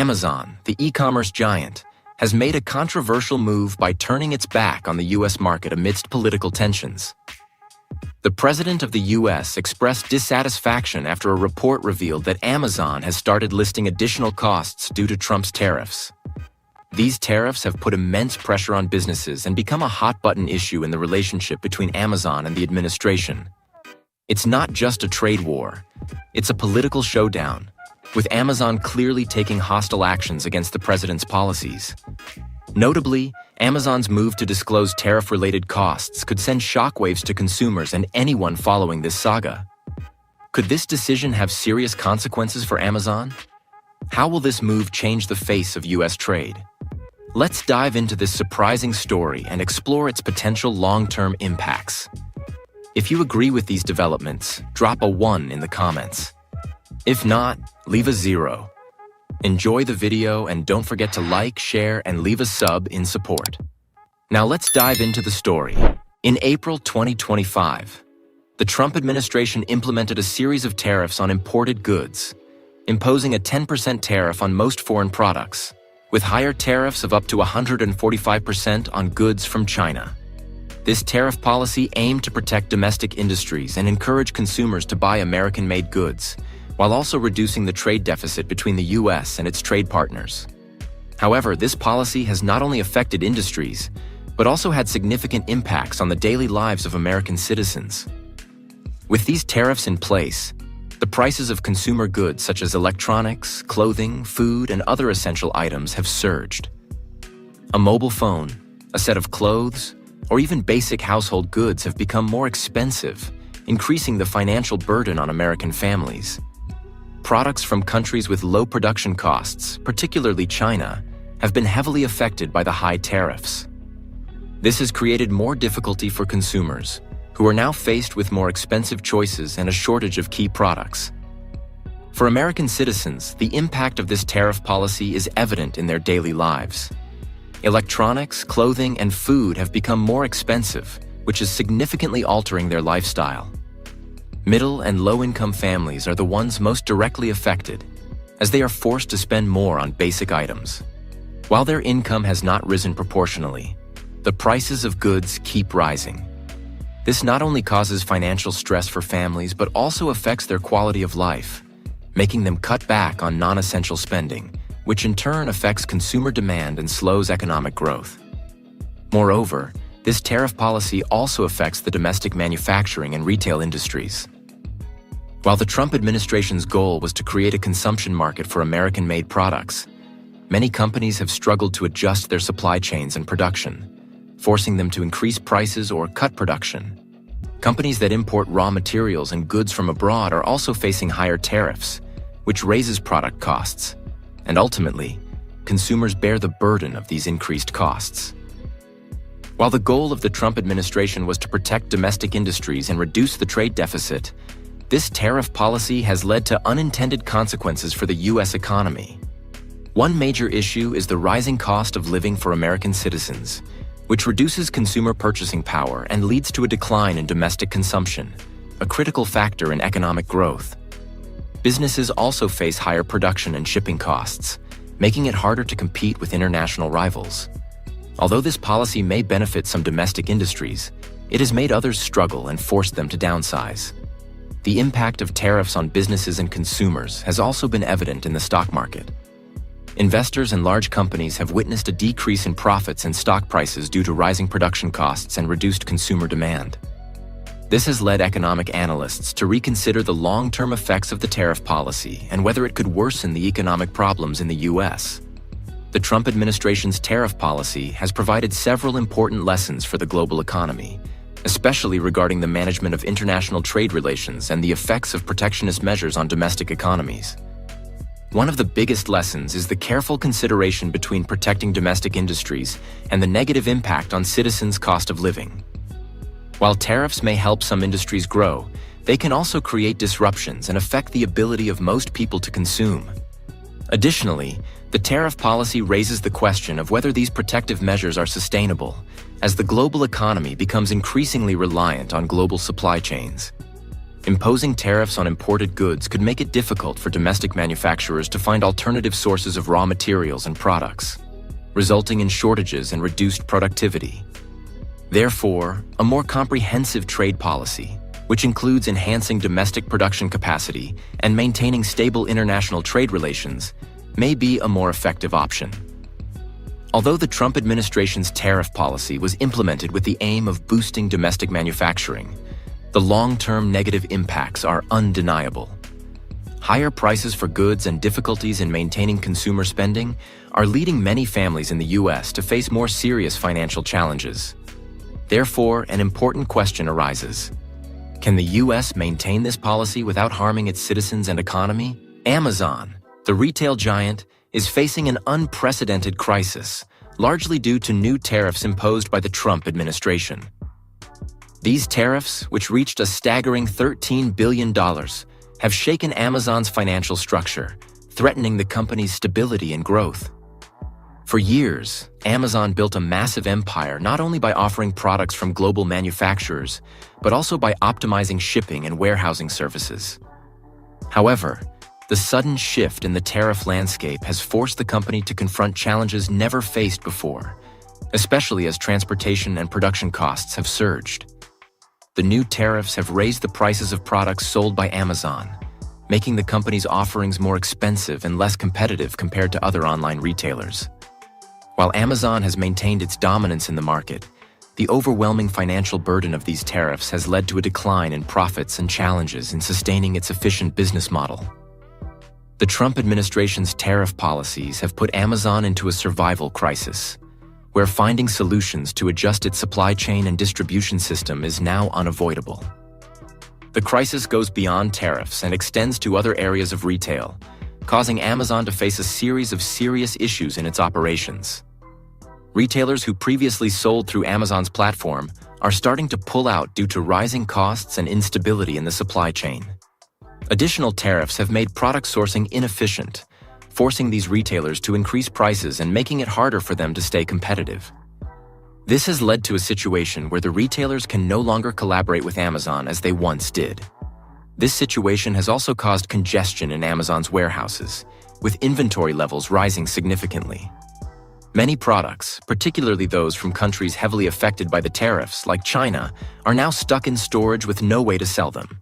Amazon, the e-commerce giant, has made a controversial move by turning its back on the U.S. market amidst political tensions. The president of the U.S. expressed dissatisfaction after a report revealed that Amazon has started listing additional costs due to Trump's tariffs. These tariffs have put immense pressure on businesses and become a hot-button issue in the relationship between Amazon and the administration. It's not just a trade war, it's a political showdown, with Amazon clearly taking hostile actions against the president's policies. Notably, Amazon's move to disclose tariff-related costs could send shockwaves to consumers and anyone following this saga. Could this decision have serious consequences for Amazon? How will this move change the face of U.S. trade? Let's dive into this surprising story and explore its potential long-term impacts. If you agree with these developments, drop a 1 in the comments. If not, leave a 0. Enjoy the video and don't forget to like, share, and leave a sub in support. Now let's dive into the story. In April 2025, the Trump administration implemented a series of tariffs on imported goods, imposing a 10% tariff on most foreign products, with higher tariffs of up to 145% on goods from China. This tariff policy aimed to protect domestic industries and encourage consumers to buy American-made goods, while also reducing the trade deficit between the U.S. and its trade partners. However, this policy has not only affected industries, but also had significant impacts on the daily lives of American citizens. With these tariffs in place, the prices of consumer goods such as electronics, clothing, food, and other essential items have surged. A mobile phone, a set of clothes, or even basic household goods have become more expensive, increasing the financial burden on American families. Products from countries with low production costs, particularly China, have been heavily affected by the high tariffs. This has created more difficulty for consumers, who are now faced with more expensive choices and a shortage of key products. For American citizens, the impact of this tariff policy is evident in their daily lives. Electronics, clothing, and food have become more expensive, which is significantly altering their lifestyle. Middle and low-income families are the ones most directly affected, as they are forced to spend more on basic items. While their income has not risen proportionally, the prices of goods keep rising. This not only causes financial stress for families, but also affects their quality of life, making them cut back on non-essential spending, which in turn affects consumer demand and slows economic growth. Moreover, this tariff policy also affects the domestic manufacturing and retail industries. While the Trump administration's goal was to create a consumption market for American-made products, many companies have struggled to adjust their supply chains and production, forcing them to increase prices or cut production. Companies that import raw materials and goods from abroad are also facing higher tariffs, which raises product costs, and ultimately, consumers bear the burden of these increased costs. While the goal of the Trump administration was to protect domestic industries and reduce the trade deficit, this tariff policy has led to unintended consequences for the U.S. economy. One major issue is the rising cost of living for American citizens, which reduces consumer purchasing power and leads to a decline in domestic consumption, a critical factor in economic growth. Businesses also face higher production and shipping costs, making it harder to compete with international rivals. Although this policy may benefit some domestic industries, it has made others struggle and forced them to downsize. The impact of tariffs on businesses and consumers has also been evident in the stock market. Investors and large companies have witnessed a decrease in profits and stock prices due to rising production costs and reduced consumer demand. This has led economic analysts to reconsider the long-term effects of the tariff policy and whether it could worsen the economic problems in the U.S. The Trump administration's tariff policy has provided several important lessons for the global economy, especially regarding the management of international trade relations and the effects of protectionist measures on domestic economies. One of the biggest lessons is the careful consideration between protecting domestic industries and the negative impact on citizens' cost of living. While tariffs may help some industries grow, they can also create disruptions and affect the ability of most people to consume. Additionally, the tariff policy raises the question of whether these protective measures are sustainable, as the global economy becomes increasingly reliant on global supply chains. Imposing tariffs on imported goods could make it difficult for domestic manufacturers to find alternative sources of raw materials and products, resulting in shortages and reduced productivity. Therefore, a more comprehensive trade policy, which includes enhancing domestic production capacity and maintaining stable international trade relations, may be a more effective option. Although the Trump administration's tariff policy was implemented with the aim of boosting domestic manufacturing, the long-term negative impacts are undeniable. Higher prices for goods and difficulties in maintaining consumer spending are leading many families in the U.S. to face more serious financial challenges. Therefore, an important question arises. Can the U.S. maintain this policy without harming its citizens and economy? Amazon, the retail giant, is facing an unprecedented crisis, largely due to new tariffs imposed by the Trump administration. These tariffs, which reached a staggering $13 billion, have shaken Amazon's financial structure, threatening the company's stability and growth. For years, Amazon built a massive empire not only by offering products from global manufacturers, but also by optimizing shipping and warehousing services. However, the sudden shift in the tariff landscape has forced the company to confront challenges never faced before, especially as transportation and production costs have surged. The new tariffs have raised the prices of products sold by Amazon, making the company's offerings more expensive and less competitive compared to other online retailers. While Amazon has maintained its dominance in the market, the overwhelming financial burden of these tariffs has led to a decline in profits and challenges in sustaining its efficient business model. The Trump administration's tariff policies have put Amazon into a survival crisis, where finding solutions to adjust its supply chain and distribution system is now unavoidable. The crisis goes beyond tariffs and extends to other areas of retail, causing Amazon to face a series of serious issues in its operations. Retailers who previously sold through Amazon's platform are starting to pull out due to rising costs and instability in the supply chain. Additional tariffs have made product sourcing inefficient, forcing these retailers to increase prices and making it harder for them to stay competitive. This has led to a situation where the retailers can no longer collaborate with Amazon as they once did. This situation has also caused congestion in Amazon's warehouses, with inventory levels rising significantly. Many products, particularly those from countries heavily affected by the tariffs, like China, are now stuck in storage with no way to sell them.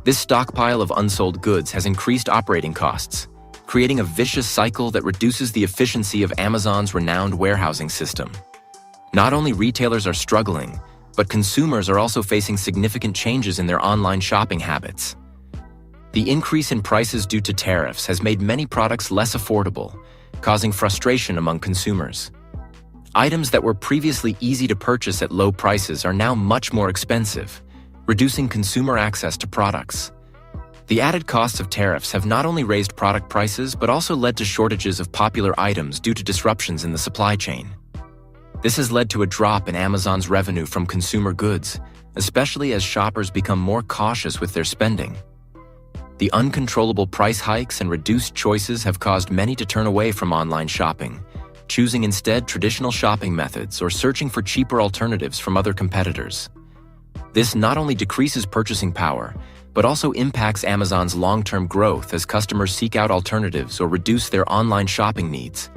This stockpile of unsold goods has increased operating costs, creating a vicious cycle that reduces the efficiency of Amazon's renowned warehousing system. Not only retailers are struggling, but consumers are also facing significant changes in their online shopping habits. The increase in prices due to tariffs has made many products less affordable, causing frustration among consumers. Items that were previously easy to purchase at low prices are now much more expensive, reducing consumer access to products. The added costs of tariffs have not only raised product prices but also led to shortages of popular items due to disruptions in the supply chain. This has led to a drop in Amazon's revenue from consumer goods, especially as shoppers become more cautious with their spending. The uncontrollable price hikes and reduced choices have caused many to turn away from online shopping, choosing instead traditional shopping methods or searching for cheaper alternatives from other competitors. This not only decreases purchasing power, but also impacts Amazon's long-term growth as customers seek out alternatives or reduce their online shopping needs.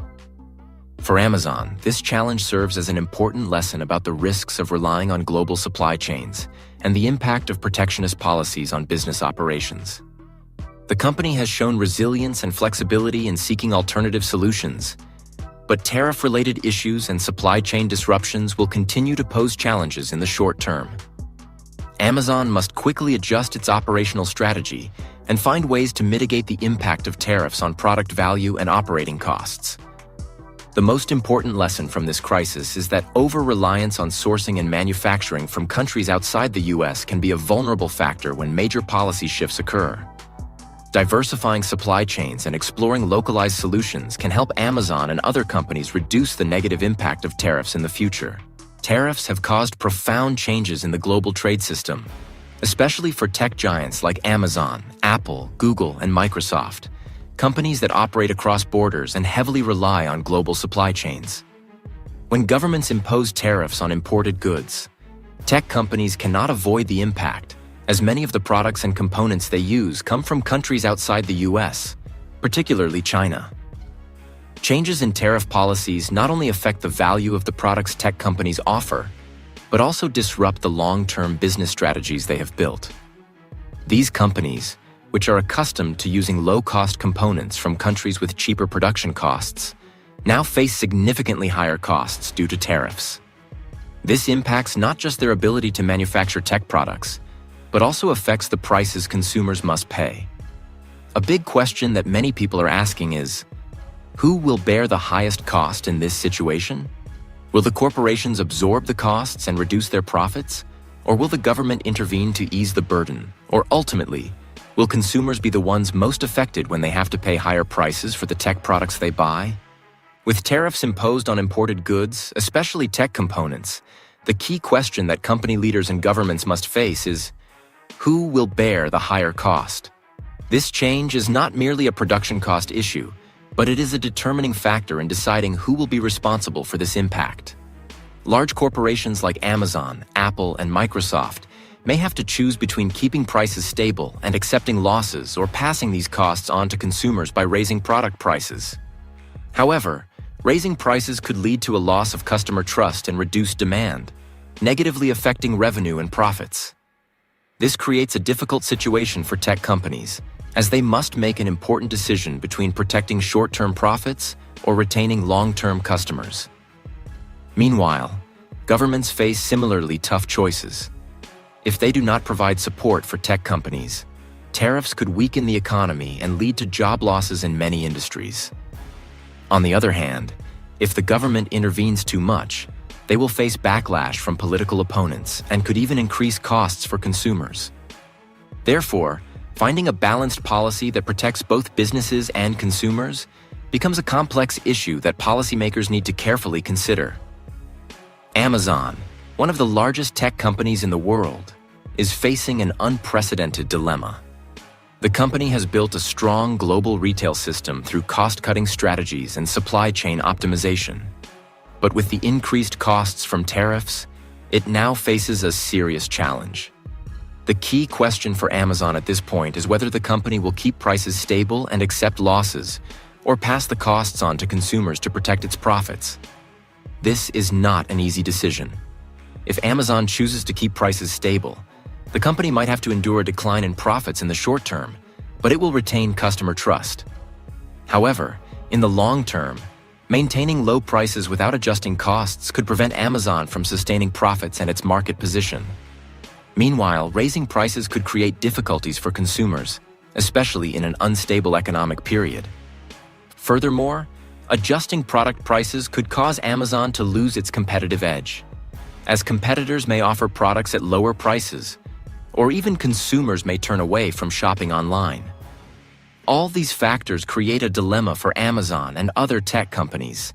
For Amazon, this challenge serves as an important lesson about the risks of relying on global supply chains and the impact of protectionist policies on business operations. The company has shown resilience and flexibility in seeking alternative solutions, but tariff-related issues and supply chain disruptions will continue to pose challenges in the short term. Amazon must quickly adjust its operational strategy and find ways to mitigate the impact of tariffs on product value and operating costs. The most important lesson from this crisis is that over-reliance on sourcing and manufacturing from countries outside the U.S. can be a vulnerable factor when major policy shifts occur. Diversifying supply chains and exploring localized solutions can help Amazon and other companies reduce the negative impact of tariffs in the future. Tariffs have caused profound changes in the global trade system, especially for tech giants like Amazon, Apple, Google, and Microsoft, companies that operate across borders and heavily rely on global supply chains. When governments impose tariffs on imported goods, tech companies cannot avoid the impact, as many of the products and components they use come from countries outside the US, particularly China. Changes in tariff policies not only affect the value of the products tech companies offer, but also disrupt the long-term business strategies they have built. These companies, which are accustomed to using low-cost components from countries with cheaper production costs, now face significantly higher costs due to tariffs. This impacts not just their ability to manufacture tech products, but also affects the prices consumers must pay. A big question that many people are asking is, who will bear the highest cost in this situation? Will the corporations absorb the costs and reduce their profits? Or will the government intervene to ease the burden? Or ultimately, will consumers be the ones most affected when they have to pay higher prices for the tech products they buy? With tariffs imposed on imported goods, especially tech components, the key question that company leaders and governments must face is, who will bear the higher cost? This change is not merely a production cost issue, but it is a determining factor in deciding who will be responsible for this impact. Large corporations like Amazon, Apple, and Microsoft may have to choose between keeping prices stable and accepting losses or passing these costs on to consumers by raising product prices. However, raising prices could lead to a loss of customer trust and reduced demand, negatively affecting revenue and profits. This creates a difficult situation for tech companies, as they must make an important decision between protecting short-term profits or retaining long-term customers. Meanwhile, governments face similarly tough choices. If they do not provide support for tech companies, tariffs could weaken the economy and lead to job losses in many industries. On the other hand, if the government intervenes too much, they will face backlash from political opponents and could even increase costs for consumers. Therefore, finding a balanced policy that protects both businesses and consumers becomes a complex issue that policymakers need to carefully consider. Amazon, one of the largest tech companies in the world, is facing an unprecedented dilemma. The company has built a strong global retail system through cost-cutting strategies and supply chain optimization. But with the increased costs from tariffs, it now faces a serious challenge. The key question for Amazon at this point is whether the company will keep prices stable and accept losses, or pass the costs on to consumers to protect its profits. This is not an easy decision. If Amazon chooses to keep prices stable, the company might have to endure a decline in profits in the short term, but it will retain customer trust. However, in the long term, maintaining low prices without adjusting costs could prevent Amazon from sustaining profits and its market position. Meanwhile, raising prices could create difficulties for consumers, especially in an unstable economic period. Furthermore, adjusting product prices could cause Amazon to lose its competitive edge, as competitors may offer products at lower prices, or even consumers may turn away from shopping online. All these factors create a dilemma for Amazon and other tech companies.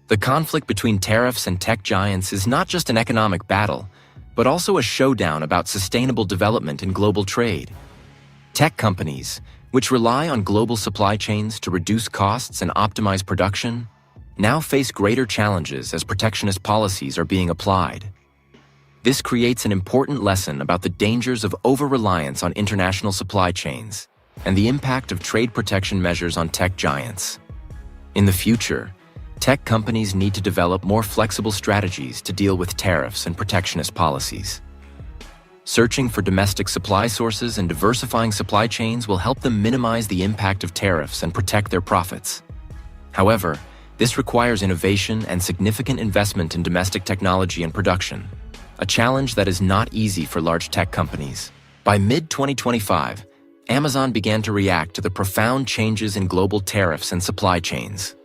The conflict between tariffs and tech giants is not just an economic battle, but also a showdown about sustainable development in global trade. Tech companies, which rely on global supply chains to reduce costs and optimize production, now face greater challenges as protectionist policies are being applied. This creates an important lesson about the dangers of over-reliance on international supply chains and the impact of trade protection measures on tech giants. In the future, tech companies need to develop more flexible strategies to deal with tariffs and protectionist policies. Searching for domestic supply sources and diversifying supply chains will help them minimize the impact of tariffs and protect their profits. However, this requires innovation and significant investment in domestic technology and production, a challenge that is not easy for large tech companies. By mid-2025, Amazon began to react to the profound changes in global tariffs and supply chains.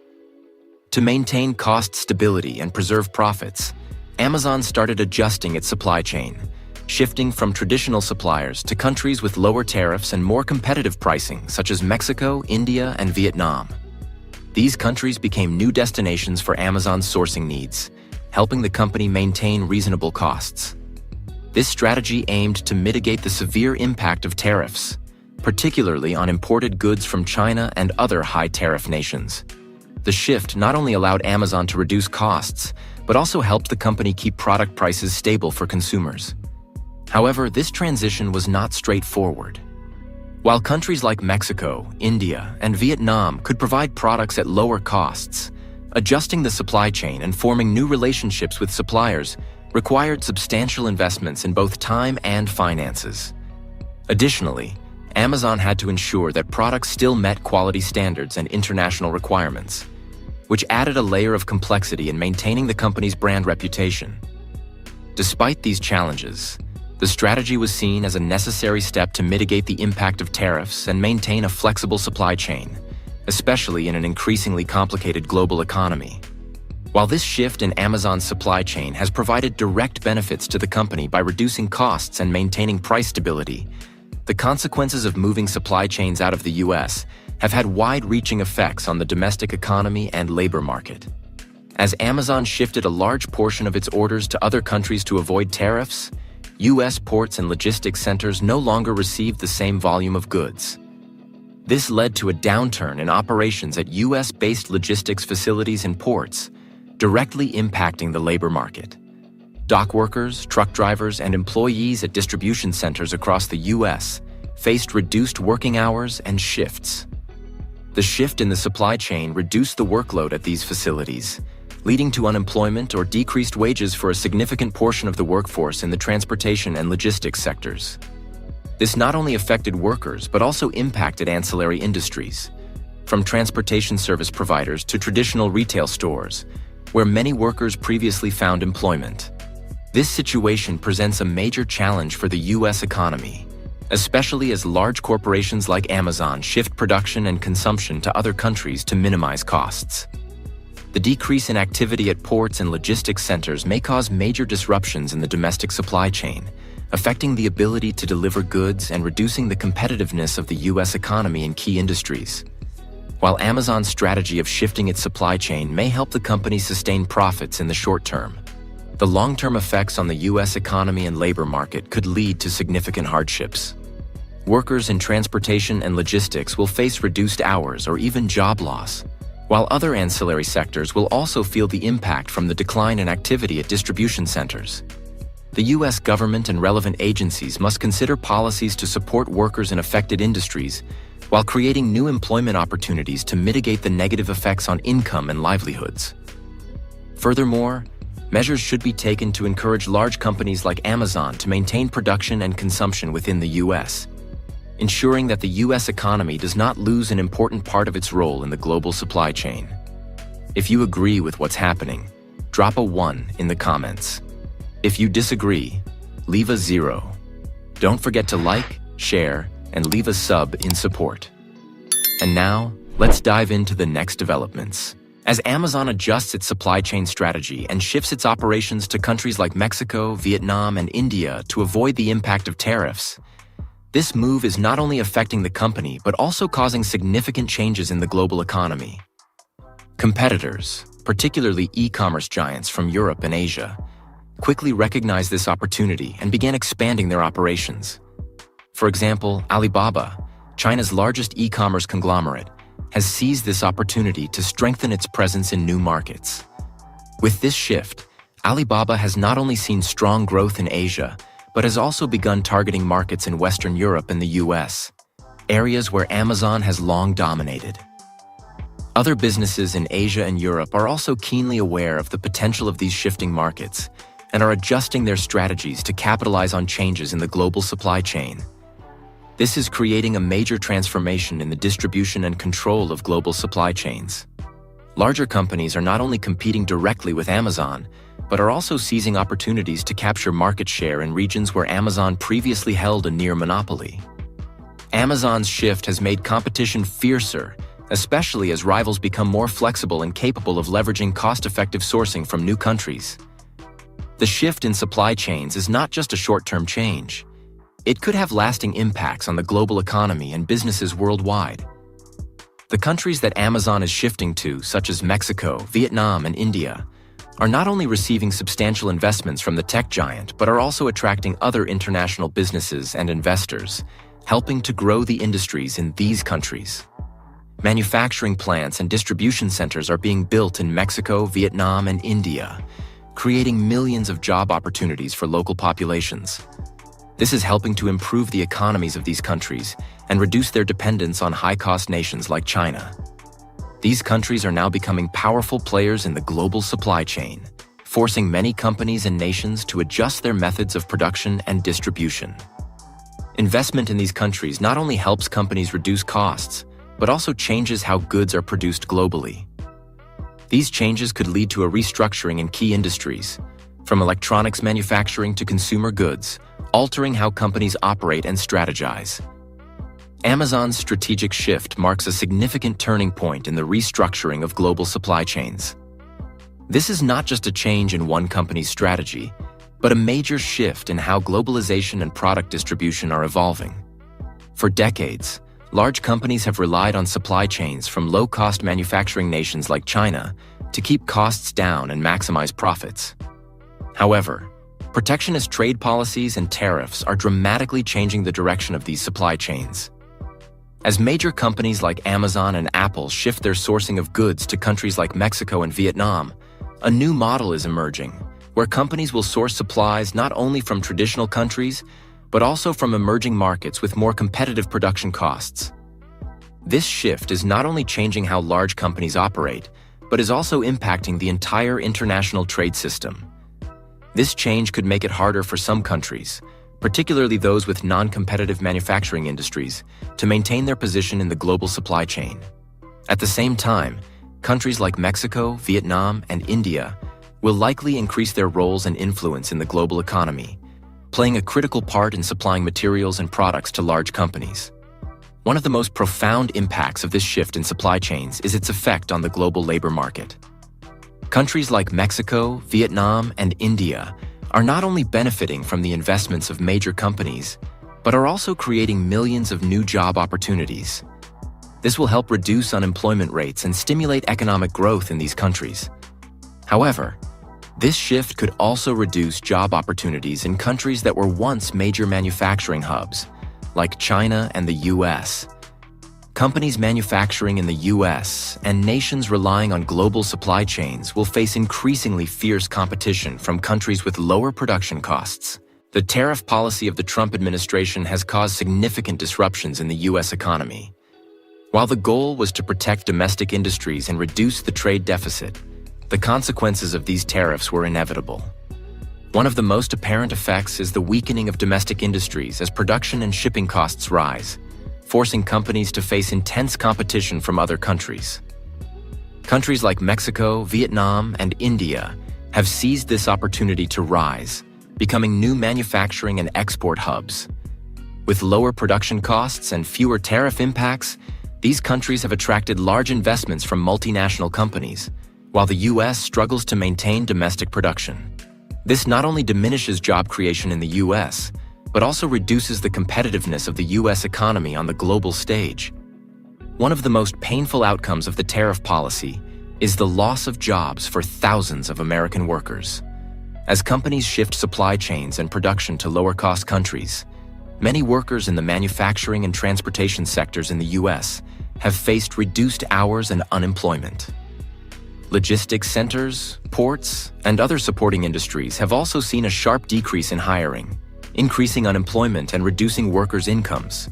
To maintain cost stability and preserve profits, Amazon started adjusting its supply chain, shifting from traditional suppliers to countries with lower tariffs and more competitive pricing, such as Mexico, India, and Vietnam. These countries became new destinations for Amazon's sourcing needs, helping the company maintain reasonable costs. This strategy aimed to mitigate the severe impact of tariffs, particularly on imported goods from China and other high-tariff nations. The shift not only allowed Amazon to reduce costs, but also helped the company keep product prices stable for consumers. However, this transition was not straightforward. While countries like Mexico, India, and Vietnam could provide products at lower costs, adjusting the supply chain and forming new relationships with suppliers required substantial investments in both time and finances. Additionally, Amazon had to ensure that products still met quality standards and international requirements, which added a layer of complexity in maintaining the company's brand reputation. Despite these challenges, the strategy was seen as a necessary step to mitigate the impact of tariffs and maintain a flexible supply chain, especially in an increasingly complicated global economy. While this shift in Amazon's supply chain has provided direct benefits to the company by reducing costs and maintaining price stability, the consequences of moving supply chains out of the U.S. have had wide-reaching effects on the domestic economy and labor market. As Amazon shifted a large portion of its orders to other countries to avoid tariffs, U.S. ports and logistics centers no longer received the same volume of goods. This led to a downturn in operations at U.S.-based logistics facilities and ports, directly impacting the labor market. Dock workers, truck drivers, and employees at distribution centers across the U.S. faced reduced working hours and shifts. The shift in the supply chain reduced the workload at these facilities, leading to unemployment or decreased wages for a significant portion of the workforce in the transportation and logistics sectors. This not only affected workers, but also impacted ancillary industries, from transportation service providers to traditional retail stores, where many workers previously found employment. This situation presents a major challenge for the U.S. economy, especially as large corporations like Amazon shift production and consumption to other countries to minimize costs. The decrease in activity at ports and logistics centers may cause major disruptions in the domestic supply chain, affecting the ability to deliver goods and reducing the competitiveness of the U.S. economy in key industries. While Amazon's strategy of shifting its supply chain may help the company sustain profits in the short term, the long-term effects on the U.S. economy and labor market could lead to significant hardships. Workers in transportation and logistics will face reduced hours or even job loss, while other ancillary sectors will also feel the impact from the decline in activity at distribution centers. The U.S. government and relevant agencies must consider policies to support workers in affected industries while creating new employment opportunities to mitigate the negative effects on income and livelihoods. Furthermore, measures should be taken to encourage large companies like Amazon to maintain production and consumption within the U.S., ensuring that the U.S. economy does not lose an important part of its role in the global supply chain. If you agree with what's happening, drop a 1 in the comments. If you disagree, leave a 0. Don't forget to like, share, and leave a sub in support. And now, let's dive into the next developments. As Amazon adjusts its supply chain strategy and shifts its operations to countries like Mexico, Vietnam, and India to avoid the impact of tariffs, this move is not only affecting the company, but also causing significant changes in the global economy. Competitors, particularly e-commerce giants from Europe and Asia, quickly recognized this opportunity and began expanding their operations. For example, Alibaba, China's largest e-commerce conglomerate, has seized this opportunity to strengthen its presence in new markets. With this shift, Alibaba has not only seen strong growth in Asia, but has also begun targeting markets in Western Europe and the US, areas where Amazon has long dominated. Other businesses in Asia and Europe are also keenly aware of the potential of these shifting markets and are adjusting their strategies to capitalize on changes in the global supply chain. This is creating a major transformation in the distribution and control of global supply chains. Larger companies are not only competing directly with Amazon, but are also seizing opportunities to capture market share in regions where Amazon previously held a near monopoly. Amazon's shift has made competition fiercer, especially as rivals become more flexible and capable of leveraging cost-effective sourcing from new countries. The shift in supply chains is not just a short-term change. It could have lasting impacts on the global economy and businesses worldwide. The countries that Amazon is shifting to, such as Mexico, Vietnam, and India, are not only receiving substantial investments from the tech giant, but are also attracting other international businesses and investors, helping to grow the industries in these countries. Manufacturing plants and distribution centers are being built in Mexico, Vietnam, and India, creating millions of job opportunities for local populations. This is helping to improve the economies of these countries and reduce their dependence on high-cost nations like China. These countries are now becoming powerful players in the global supply chain, forcing many companies and nations to adjust their methods of production and distribution. Investment in these countries not only helps companies reduce costs, but also changes how goods are produced globally. These changes could lead to a restructuring in key industries, from electronics manufacturing to consumer goods, altering how companies operate and strategize. Amazon's strategic shift marks a significant turning point in the restructuring of global supply chains. This is not just a change in one company's strategy, but a major shift in how globalization and product distribution are evolving. For decades, large companies have relied on supply chains from low-cost manufacturing nations like China to keep costs down and maximize profits. However, protectionist trade policies and tariffs are dramatically changing the direction of these supply chains. As major companies like Amazon and Apple shift their sourcing of goods to countries like Mexico and Vietnam, a new model is emerging, where companies will source supplies not only from traditional countries, but also from emerging markets with more competitive production costs. This shift is not only changing how large companies operate, but is also impacting the entire international trade system. This change could make it harder for some countries, particularly those with non-competitive manufacturing industries, to maintain their position in the global supply chain. At the same time, countries like Mexico, Vietnam, and India will likely increase their roles and influence in the global economy, playing a critical part in supplying materials and products to large companies. One of the most profound impacts of this shift in supply chains is its effect on the global labor market. Countries like Mexico, Vietnam, and India are not only benefiting from the investments of major companies, but are also creating millions of new job opportunities. This will help reduce unemployment rates and stimulate economic growth in these countries. However, this shift could also reduce job opportunities in countries that were once major manufacturing hubs, like China and the US. Companies manufacturing in the US and nations relying on global supply chains will face increasingly fierce competition from countries with lower production costs. The tariff policy of the Trump administration has caused significant disruptions in the US economy. While the goal was to protect domestic industries and reduce the trade deficit, the consequences of these tariffs were inevitable. One of the most apparent effects is the weakening of domestic industries as production and shipping costs rise, forcing companies to face intense competition from other countries. Countries like Mexico, Vietnam, and India have seized this opportunity to rise, becoming new manufacturing and export hubs. With lower production costs and fewer tariff impacts, these countries have attracted large investments from multinational companies, while the US struggles to maintain domestic production. This not only diminishes job creation in the US, but also reduces the competitiveness of the US economy on the global stage. One of the most painful outcomes of the tariff policy is the loss of jobs for thousands of American workers. As companies shift supply chains and production to lower-cost countries, many workers in the manufacturing and transportation sectors in the US have faced reduced hours and unemployment. Logistics centers, ports, and other supporting industries have also seen a sharp decrease in hiring, increasing unemployment and reducing workers' incomes.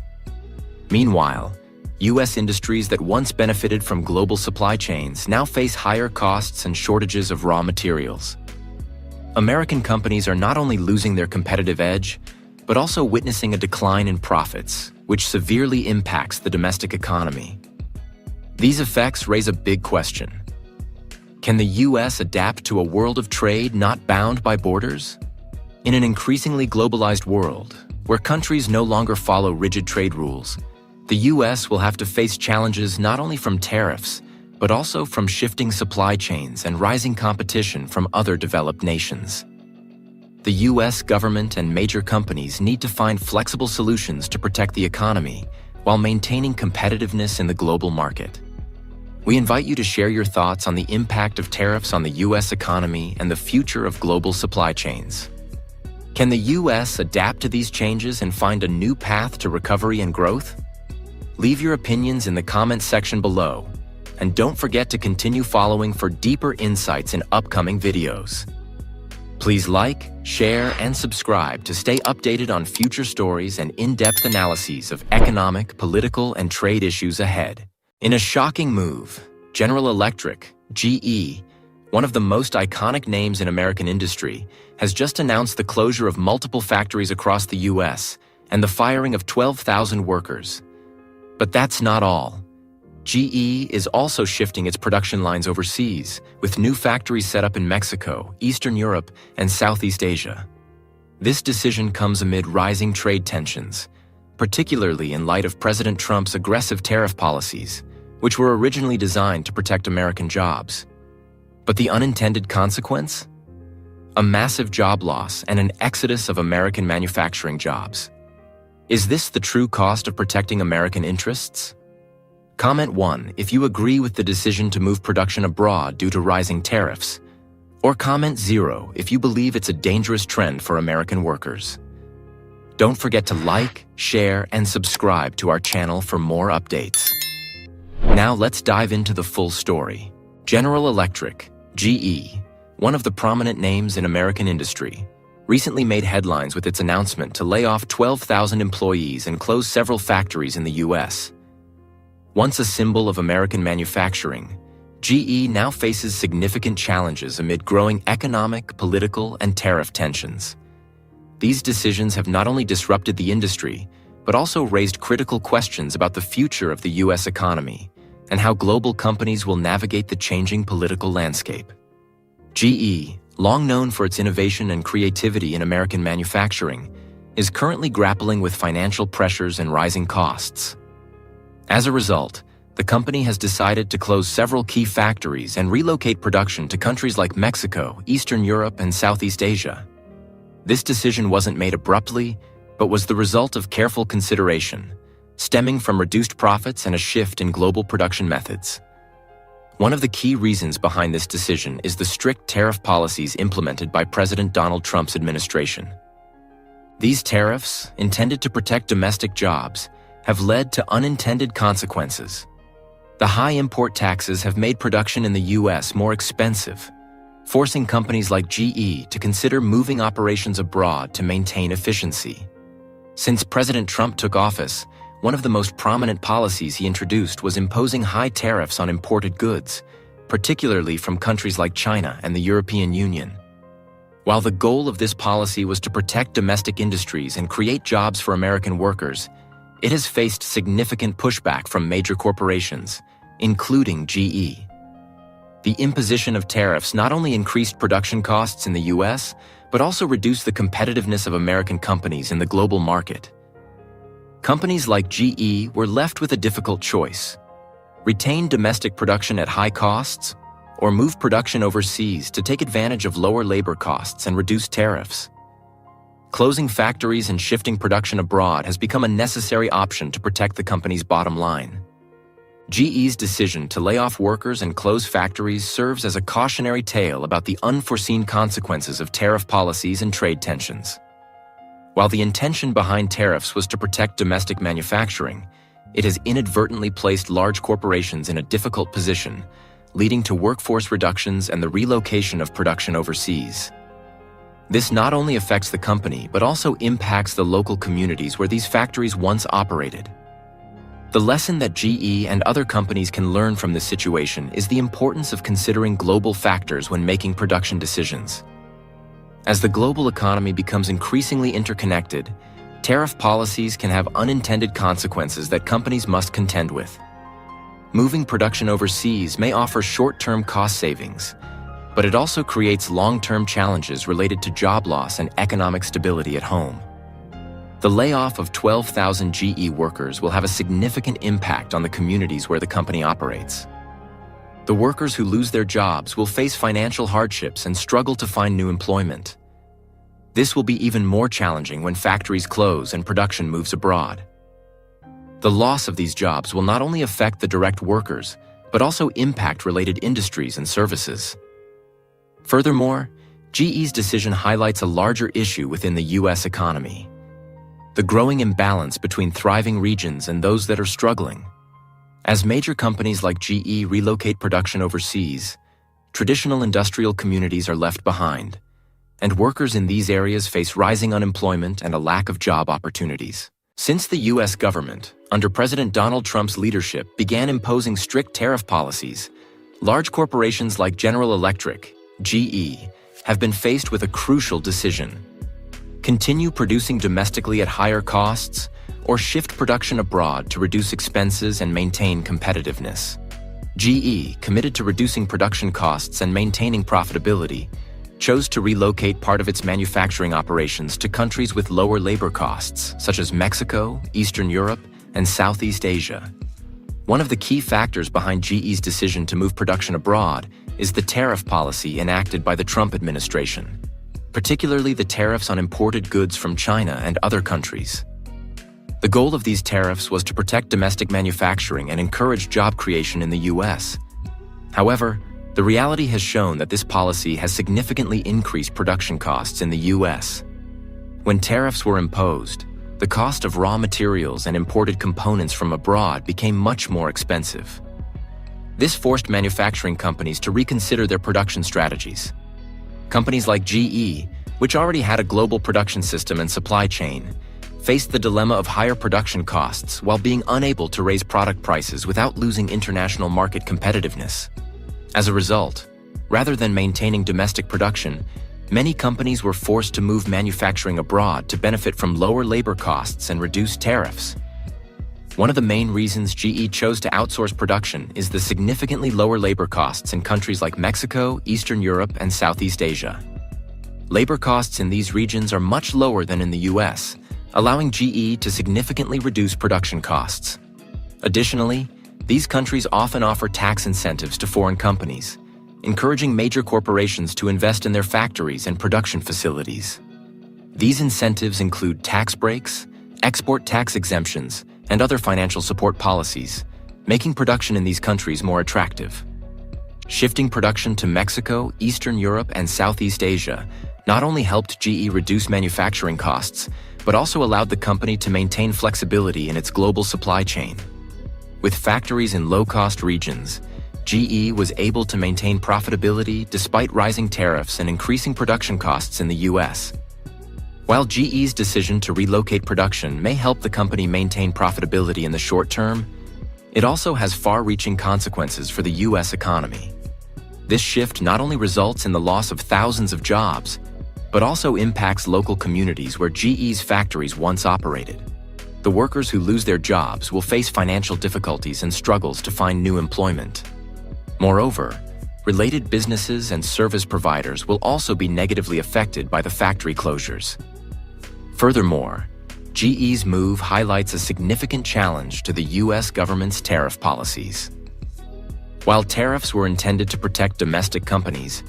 Meanwhile, U.S. industries that once benefited from global supply chains now face higher costs and shortages of raw materials. American companies are not only losing their competitive edge, but also witnessing a decline in profits, which severely impacts the domestic economy. These effects raise a big question. Can the U.S. adapt to a world of trade not bound by borders? In an increasingly globalized world, where countries no longer follow rigid trade rules, the U.S. will have to face challenges not only from tariffs, but also from shifting supply chains and rising competition from other developed nations. The U.S. government and major companies need to find flexible solutions to protect the economy while maintaining competitiveness in the global market. We invite you to share your thoughts on the impact of tariffs on the U.S. economy and the future of global supply chains. Can the U.S. adapt to these changes and find a new path to recovery and growth? Leave your opinions in the comments section below, and don't forget to continue following for deeper insights in upcoming videos. Please like, share, and subscribe to stay updated on future stories and in-depth analyses of economic, political, and trade issues ahead. In a shocking move, General Electric, GE, one of the most iconic names in American industry, has just announced the closure of multiple factories across the U.S. and the firing of 12,000 workers. But that's not all. GE is also shifting its production lines overseas, with new factories set up in Mexico, Eastern Europe, and Southeast Asia. This decision comes amid rising trade tensions, particularly in light of President Trump's aggressive tariff policies, which were originally designed to protect American jobs. But the unintended consequence? A massive job loss and an exodus of American manufacturing jobs. Is this the true cost of protecting American interests? Comment 1 if you agree with the decision to move production abroad due to rising tariffs, or comment 0 if you believe it's a dangerous trend for American workers. Don't forget to like, share, and subscribe to our channel for more updates. Now let's dive into the full story. General Electric, GE, one of the prominent names in American industry, recently made headlines with its announcement to lay off 12,000 employees and close several factories in the U.S. Once a symbol of American manufacturing, GE now faces significant challenges amid growing economic, political, and tariff tensions. These decisions have not only disrupted the industry, but also raised critical questions about the future of the U.S. economy and how global companies will navigate the changing political landscape. GE, long known for its innovation and creativity in American manufacturing, is currently grappling with financial pressures and rising costs. As a result, the company has decided to close several key factories and relocate production to countries like Mexico, Eastern Europe, and Southeast Asia. This decision wasn't made abruptly, but was the result of careful consideration, stemming from reduced profits and a shift in global production methods. One of the key reasons behind this decision is the strict tariff policies implemented by President Donald Trump's administration. These tariffs, intended to protect domestic jobs, have led to unintended consequences. The high import taxes have made production in the U.S. more expensive, forcing companies like GE to consider moving operations abroad to maintain efficiency. Since President Trump took office, one of the most prominent policies he introduced was imposing high tariffs on imported goods, particularly from countries like China and the European Union. While the goal of this policy was to protect domestic industries and create jobs for American workers, it has faced significant pushback from major corporations, including GE. The imposition of tariffs not only increased production costs in the U.S., but also reduced the competitiveness of American companies in the global market. Companies like GE were left with a difficult choice: retain domestic production at high costs, or move production overseas to take advantage of lower labor costs and reduce tariffs. Closing factories and shifting production abroad has become a necessary option to protect the company's bottom line. GE's decision to lay off workers and close factories serves as a cautionary tale about the unforeseen consequences of tariff policies and trade tensions. While the intention behind tariffs was to protect domestic manufacturing, it has inadvertently placed large corporations in a difficult position, leading to workforce reductions and the relocation of production overseas. This not only affects the company, but also impacts the local communities where these factories once operated. The lesson that GE and other companies can learn from this situation is the importance of considering global factors when making production decisions. As the global economy becomes increasingly interconnected, tariff policies can have unintended consequences that companies must contend with. Moving production overseas may offer short-term cost savings, but it also creates long-term challenges related to job loss and economic stability at home. The layoff of 12,000 GE workers will have a significant impact on the communities where the company operates. The workers who lose their jobs will face financial hardships and struggle to find new employment. This will be even more challenging when factories close and production moves abroad. The loss of these jobs will not only affect the direct workers, but also impact related industries and services. Furthermore, GE's decision highlights a larger issue within the U.S. economy: the growing imbalance between thriving regions and those that are struggling. As major companies like GE relocate production overseas, traditional industrial communities are left behind, and workers in these areas face rising unemployment and a lack of job opportunities. Since the U.S. government, under President Donald Trump's leadership, began imposing strict tariff policies, large corporations like General Electric, GE, have been faced with a crucial decision: continue producing domestically at higher costs, or shift production abroad to reduce expenses and maintain competitiveness. GE, committed to reducing production costs and maintaining profitability, chose to relocate part of its manufacturing operations to countries with lower labor costs, such as Mexico, Eastern Europe, and Southeast Asia. One of the key factors behind GE's decision to move production abroad is the tariff policy enacted by the Trump administration, particularly the tariffs on imported goods from China and other countries. The goal of these tariffs was to protect domestic manufacturing and encourage job creation in the U.S. However, the reality has shown that this policy has significantly increased production costs in the U.S. When tariffs were imposed, the cost of raw materials and imported components from abroad became much more expensive. This forced manufacturing companies to reconsider their production strategies. Companies like GE, which already had a global production system and supply chain, faced the dilemma of higher production costs while being unable to raise product prices without losing international market competitiveness. As a result, rather than maintaining domestic production, many companies were forced to move manufacturing abroad to benefit from lower labor costs and reduced tariffs. One of the main reasons GE chose to outsource production is the significantly lower labor costs in countries like Mexico, Eastern Europe, and Southeast Asia. Labor costs in these regions are much lower than in the U.S., allowing GE to significantly reduce production costs. Additionally, these countries often offer tax incentives to foreign companies, encouraging major corporations to invest in their factories and production facilities. These incentives include tax breaks, export tax exemptions, and other financial support policies, making production in these countries more attractive. Shifting production to Mexico, Eastern Europe, and Southeast Asia not only helped GE reduce manufacturing costs, but also allowed the company to maintain flexibility in its global supply chain. With factories in low-cost regions, GE was able to maintain profitability despite rising tariffs and increasing production costs in the U.S. While GE's decision to relocate production may help the company maintain profitability in the short term, it also has far-reaching consequences for the U.S. economy. This shift not only results in the loss of thousands of jobs, but also impacts local communities where GE's factories once operated. The workers who lose their jobs will face financial difficulties and struggles to find new employment. Moreover, related businesses and service providers will also be negatively affected by the factory closures. Furthermore, GE's move highlights a significant challenge to the U.S. government's tariff policies. While tariffs were intended to protect domestic companies,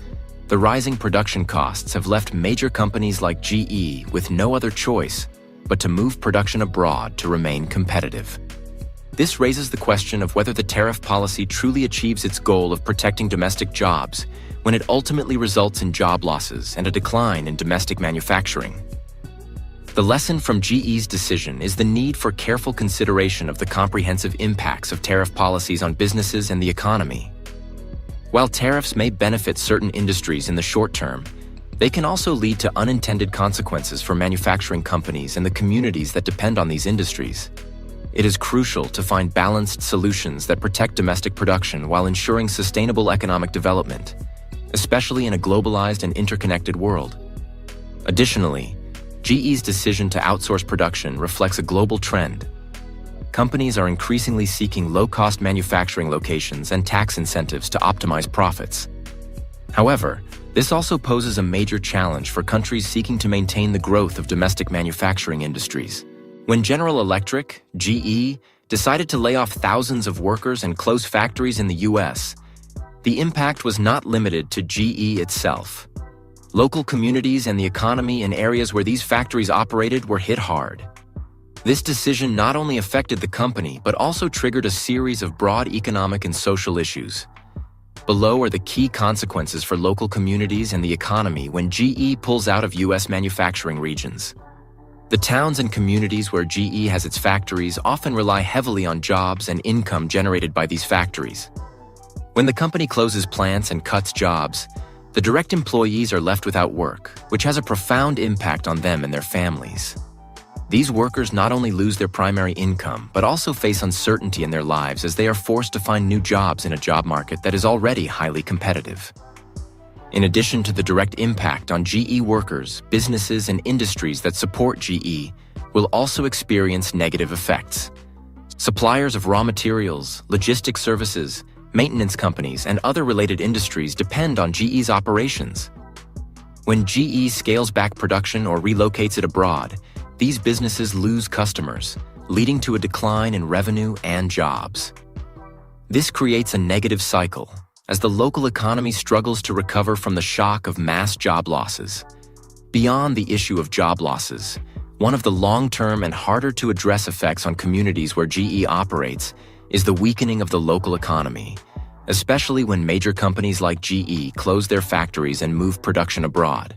the rising production costs have left major companies like GE with no other choice but to move production abroad to remain competitive. This raises the question of whether the tariff policy truly achieves its goal of protecting domestic jobs when it ultimately results in job losses and a decline in domestic manufacturing. The lesson from GE's decision is the need for careful consideration of the comprehensive impacts of tariff policies on businesses and the economy. While tariffs may benefit certain industries in the short term, they can also lead to unintended consequences for manufacturing companies and the communities that depend on these industries. It is crucial to find balanced solutions that protect domestic production while ensuring sustainable economic development, especially in a globalized and interconnected world. Additionally, GE's decision to outsource production reflects a global trend. Companies are increasingly seeking low-cost manufacturing locations and tax incentives to optimize profits. However, this also poses a major challenge for countries seeking to maintain the growth of domestic manufacturing industries. When General Electric, GE, decided to lay off thousands of workers and close factories in the U.S., the impact was not limited to GE itself. Local communities and the economy in areas where these factories operated were hit hard. This decision not only affected the company, but also triggered a series of broad economic and social issues. Below are the key consequences for local communities and the economy when GE pulls out of U.S. manufacturing regions. The towns and communities where GE has its factories often rely heavily on jobs and income generated by these factories. When the company closes plants and cuts jobs, The direct employees are left without work, which has a profound impact on them and their families. These workers not only lose their primary income, but also face uncertainty in their lives as they are forced to find new jobs in a job market that is already highly competitive. In addition to the direct impact on GE workers, businesses and industries that support GE will also experience negative effects. Suppliers of raw materials, logistics services, maintenance companies, and other related industries depend on GE's operations. When GE scales back production or relocates it abroad, these businesses lose customers, leading to a decline in revenue and jobs. This creates a negative cycle, as the local economy struggles to recover from the shock of mass job losses. Beyond the issue of job losses, one of the long-term and harder-to-address effects on communities where GE operates is the weakening of the local economy, especially when major companies like GE close their factories and move production abroad.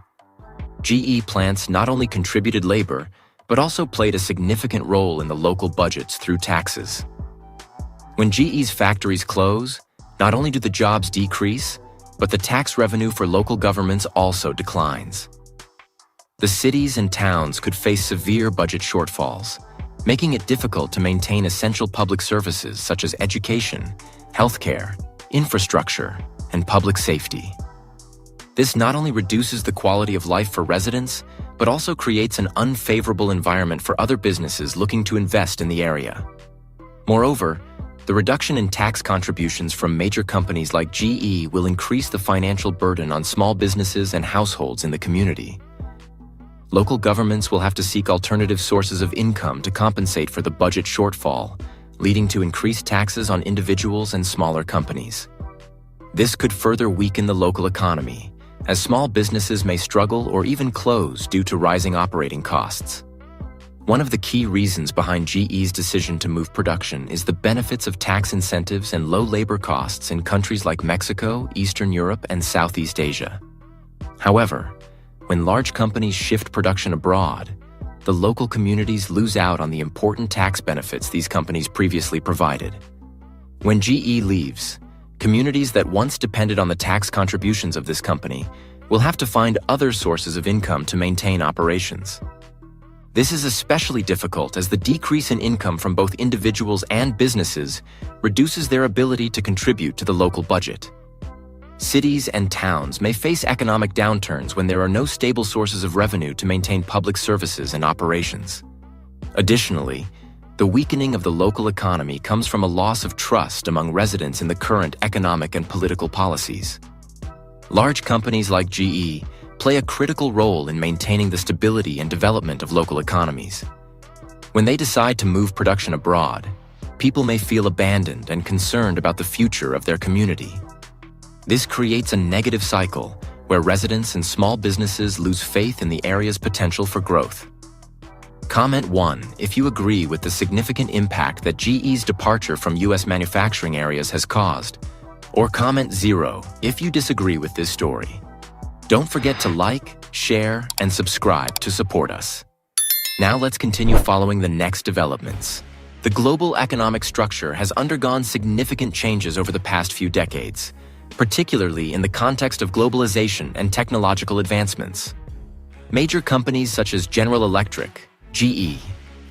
GE plants not only contributed labor, but also played a significant role in the local budgets through taxes. When GE's factories close, not only do the jobs decrease, but the tax revenue for local governments also declines. The cities and towns could face severe budget shortfalls, making it difficult to maintain essential public services such as education, healthcare, infrastructure, and public safety. This not only reduces the quality of life for residents, but also creates an unfavorable environment for other businesses looking to invest in the area. Moreover, the reduction in tax contributions from major companies like GE will increase the financial burden on small businesses and households in the community. Local governments will have to seek alternative sources of income to compensate for the budget shortfall, leading to increased taxes on individuals and smaller companies. This could further weaken the local economy, as small businesses may struggle or even close due to rising operating costs. One of the key reasons behind GE's decision to move production is the benefits of tax incentives and low labor costs in countries like Mexico, Eastern Europe, and Southeast Asia. However, when large companies shift production abroad, the local communities lose out on the important tax benefits these companies previously provided. When GE leaves, communities that once depended on the tax contributions of this company will have to find other sources of income to maintain operations. This is especially difficult as the decrease in income from both individuals and businesses reduces their ability to contribute to the local budget. Cities and towns may face economic downturns when there are no stable sources of revenue to maintain public services and operations. Additionally, the weakening of the local economy comes from a loss of trust among residents in the current economic and political policies. Large companies like GE play a critical role in maintaining the stability and development of local economies. When they decide to move production abroad, people may feel abandoned and concerned about the future of their community. This creates a negative cycle where residents and small businesses lose faith in the area's potential for growth. Comment 1 if you agree with the significant impact that GE's departure from U.S. manufacturing areas has caused, or comment 0 if you disagree with this story. Don't forget to like, share, and subscribe to support us. Now let's continue following the next developments. The global economic structure has undergone significant changes over the past few decades, particularly in the context of globalization and technological advancements. Major companies such as General Electric, GE,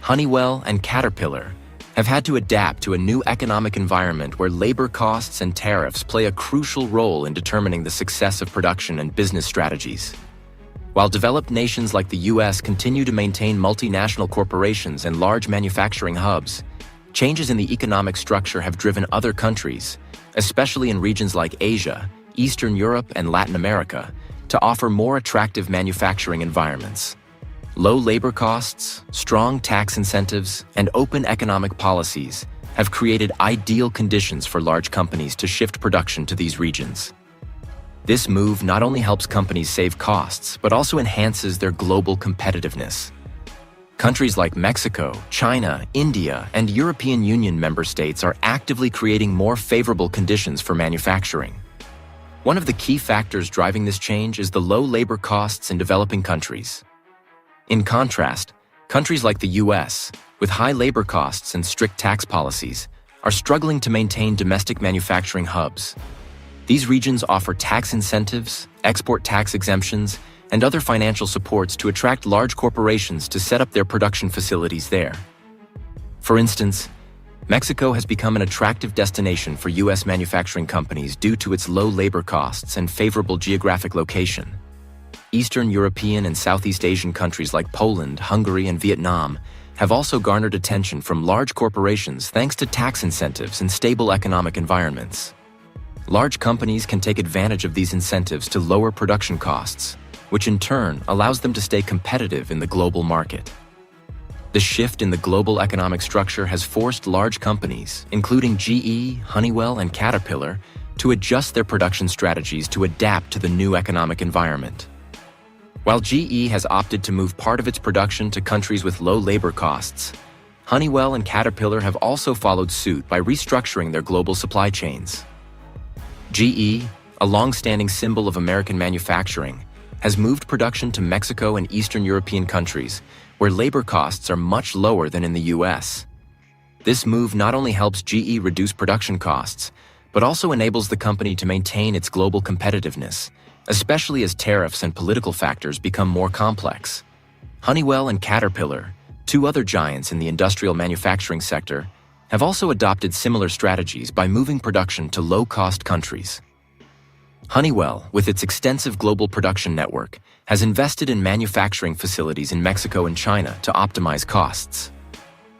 Honeywell, and Caterpillar have had to adapt to a new economic environment where labor costs and tariffs play a crucial role in determining the success of production and business strategies. While developed nations like the US continue to maintain multinational corporations and large manufacturing hubs, changes in the economic structure have driven other countries, especially in regions like Asia, Eastern Europe, and Latin America, to offer more attractive manufacturing environments. Low labor costs, strong tax incentives, and open economic policies have created ideal conditions for large companies to shift production to these regions. This move not only helps companies save costs, but also enhances their global competitiveness. Countries like Mexico, China, India, and European Union member states are actively creating more favorable conditions for manufacturing. One of the key factors driving this change is the low labor costs in developing countries. In contrast, countries like the US, with high labor costs and strict tax policies, are struggling to maintain domestic manufacturing hubs. These regions offer tax incentives, export tax exemptions, and other financial supports to attract large corporations to set up their production facilities there. For instance, Mexico has become an attractive destination for U.S. manufacturing companies due to its low labor costs and favorable geographic location. Eastern European and Southeast Asian countries like Poland, Hungary, and Vietnam have also garnered attention from large corporations thanks to tax incentives and stable economic environments. Large companies can take advantage of these incentives to lower production costs, which in turn allows them to stay competitive in the global market. The shift in the global economic structure has forced large companies, including GE, Honeywell, and Caterpillar, to adjust their production strategies to adapt to the new economic environment. While GE has opted to move part of its production to countries with low labor costs, Honeywell and Caterpillar have also followed suit by restructuring their global supply chains. GE, a long-standing symbol of American manufacturing, has moved production to Mexico and Eastern European countries, where labor costs are much lower than in the US. This move not only helps GE reduce production costs, but also enables the company to maintain its global competitiveness, especially as tariffs and political factors become more complex. Honeywell and Caterpillar, two other giants in the industrial manufacturing sector, have also adopted similar strategies by moving production to low-cost countries. Honeywell, with its extensive global production network, has invested in manufacturing facilities in Mexico and China to optimize costs.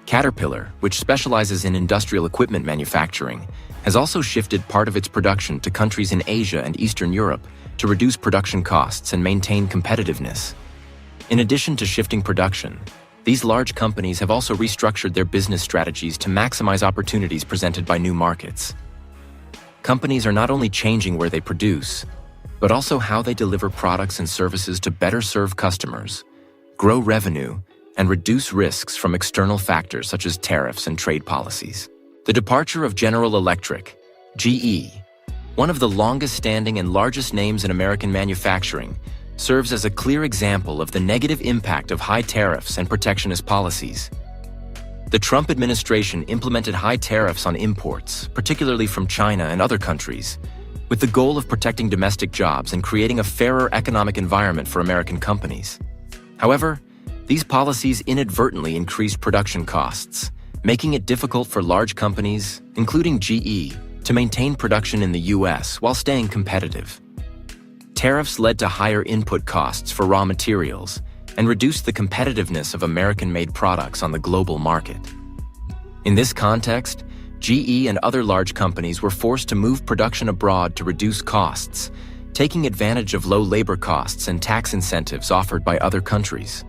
Caterpillar, which specializes in industrial equipment manufacturing, has also shifted part of its production to countries in Asia and Eastern Europe to reduce production costs and maintain competitiveness. In addition to shifting production, these large companies have also restructured their business strategies to maximize opportunities presented by new markets. Companies are not only changing where they produce, but also how they deliver products and services to better serve customers, grow revenue, and reduce risks from external factors such as tariffs and trade policies. The departure of General Electric, GE, one of the longest-standing and largest names in American manufacturing, serves as a clear example of the negative impact of high tariffs and protectionist policies. The Trump administration implemented high tariffs on imports, particularly from China and other countries, with the goal of protecting domestic jobs and creating a fairer economic environment for American companies. However, these policies inadvertently increased production costs, making it difficult for large companies, including GE, to maintain production in the US while staying competitive. Tariffs led to higher input costs for raw materials and reduced the competitiveness of American-made products on the global market. In this context, GE and other large companies were forced to move production abroad to reduce costs, taking advantage of low labor costs and tax incentives offered by other countries.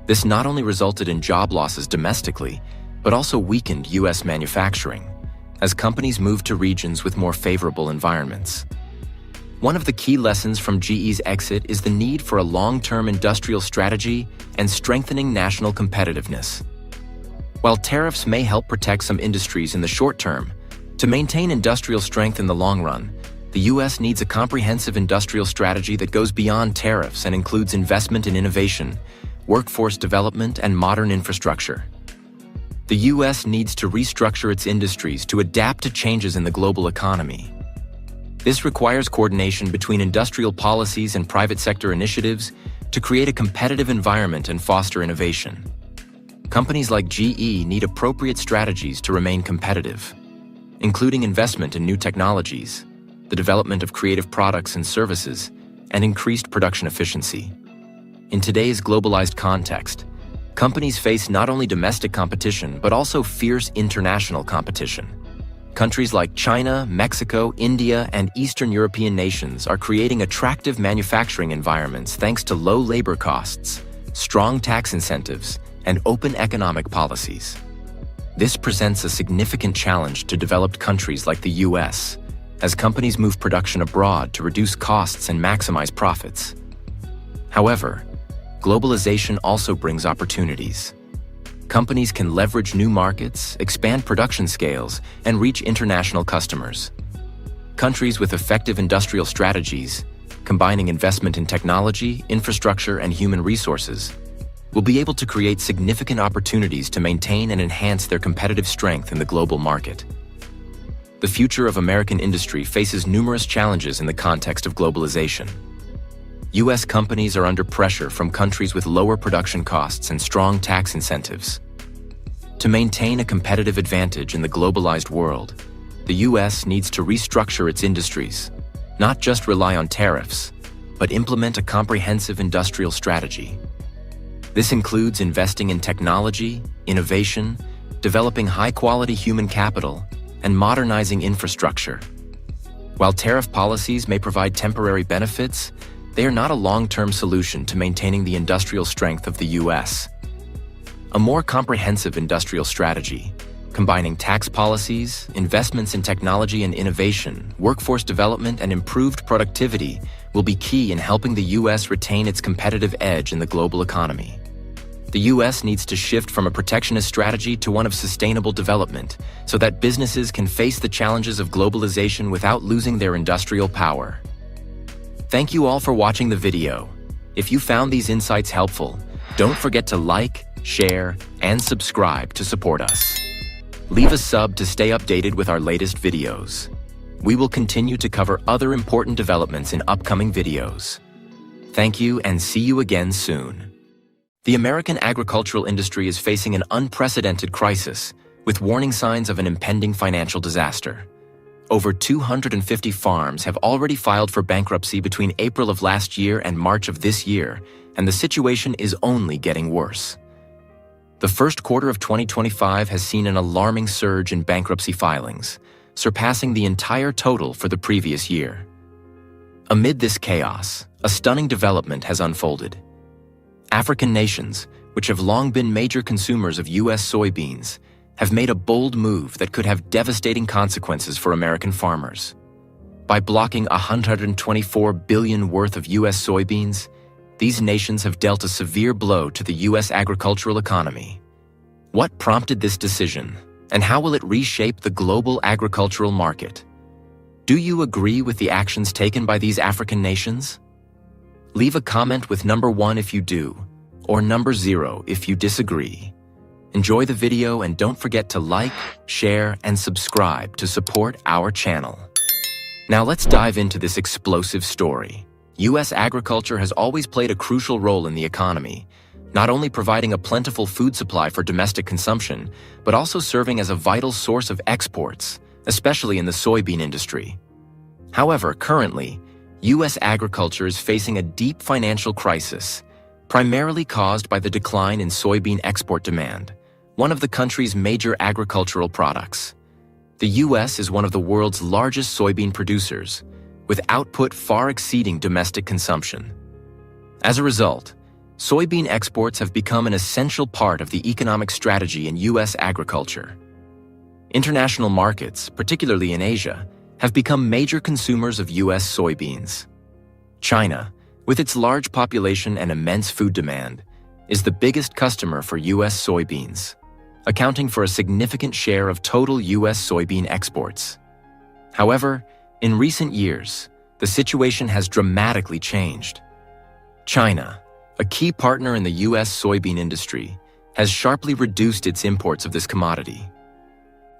This not only resulted in job losses domestically, but also weakened US manufacturing, as companies moved to regions with more favorable environments. One of the key lessons from GE's exit is the need for a long-term industrial strategy and strengthening national competitiveness. While tariffs may help protect some industries in the short term, to maintain industrial strength in the long run, the US needs a comprehensive industrial strategy that goes beyond tariffs and includes investment in innovation, workforce development, and modern infrastructure. The US needs to restructure its industries to adapt to changes in the global economy. This requires coordination between industrial policies and private sector initiatives to create a competitive environment and foster innovation. Companies like GE need appropriate strategies to remain competitive, including investment in new technologies, the development of creative products and services, and increased production efficiency. In today's globalized context, companies face not only domestic competition, but also fierce international competition. Countries like China, Mexico, India, and Eastern European nations are creating attractive manufacturing environments thanks to low labor costs, strong tax incentives, and open economic policies. This presents a significant challenge to developed countries like the US, as companies move production abroad to reduce costs and maximize profits. However, globalization also brings opportunities. Companies can leverage new markets, expand production scales, and reach international customers. Countries with effective industrial strategies, combining investment in technology, infrastructure, and human resources, will be able to create significant opportunities to maintain and enhance their competitive strength in the global market. the future of American industry faces numerous challenges in the context of globalization. U.S. companies are under pressure from countries with lower production costs and strong tax incentives. To maintain a competitive advantage in the globalized world, the U.S. needs to restructure its industries, not just rely on tariffs, but implement a comprehensive industrial strategy. This includes investing in technology, innovation, developing high-quality human capital, and modernizing infrastructure. While tariff policies may provide temporary benefits, they are not a long-term solution to maintaining the industrial strength of the U.S. A more comprehensive industrial strategy, combining tax policies, investments in technology and innovation, workforce development, and improved productivity, will be key in helping the U.S. retain its competitive edge in the global economy. The U.S. needs to shift from a protectionist strategy to one of sustainable development so that businesses can face the challenges of globalization without losing their industrial power. Thank you all for watching the video. If you found these insights helpful, don't forget to like, share, and subscribe to support us. Leave a sub to stay updated with our latest videos. We will continue to cover other important developments in upcoming videos. Thank you and see you again soon. The American agricultural industry is facing an unprecedented crisis, with warning signs of an impending financial disaster. Over 250 farms have already filed for bankruptcy between April of last year and March of this year, and the situation is only getting worse. The first quarter of 2025 has seen an alarming surge in bankruptcy filings, surpassing the entire total for the previous year. Amid this chaos, a stunning development has unfolded. African nations, which have long been major consumers of U.S. soybeans, have made a bold move that could have devastating consequences for American farmers. By blocking $124 billion worth of U.S. soybeans, these nations have dealt a severe blow to the U.S. agricultural economy. What prompted this decision, and how will it reshape the global agricultural market? Do you agree with the actions taken by these African nations? Leave a comment with number 1 if you do, or number 0 if you disagree. Enjoy the video and don't forget to like, share, and subscribe to support our channel. Now let's dive into this explosive story. U.S. agriculture has always played a crucial role in the economy, not only providing a plentiful food supply for domestic consumption, but also serving as a vital source of exports, especially in the soybean industry. However, currently, U.S. agriculture is facing a deep financial crisis, primarily caused by the decline in soybean export demand, one of the country's major agricultural products. The U.S. is one of the world's largest soybean producers, with output far exceeding domestic consumption. As a result, soybean exports have become an essential part of the economic strategy in U.S. agriculture. International markets, particularly in Asia, have become major consumers of U.S. soybeans. China, with its large population and immense food demand, is the biggest customer for U.S. soybeans, accounting for a significant share of total U.S. soybean exports. However, in recent years, the situation has dramatically changed. China, a key partner in the U.S. soybean industry, has sharply reduced its imports of this commodity.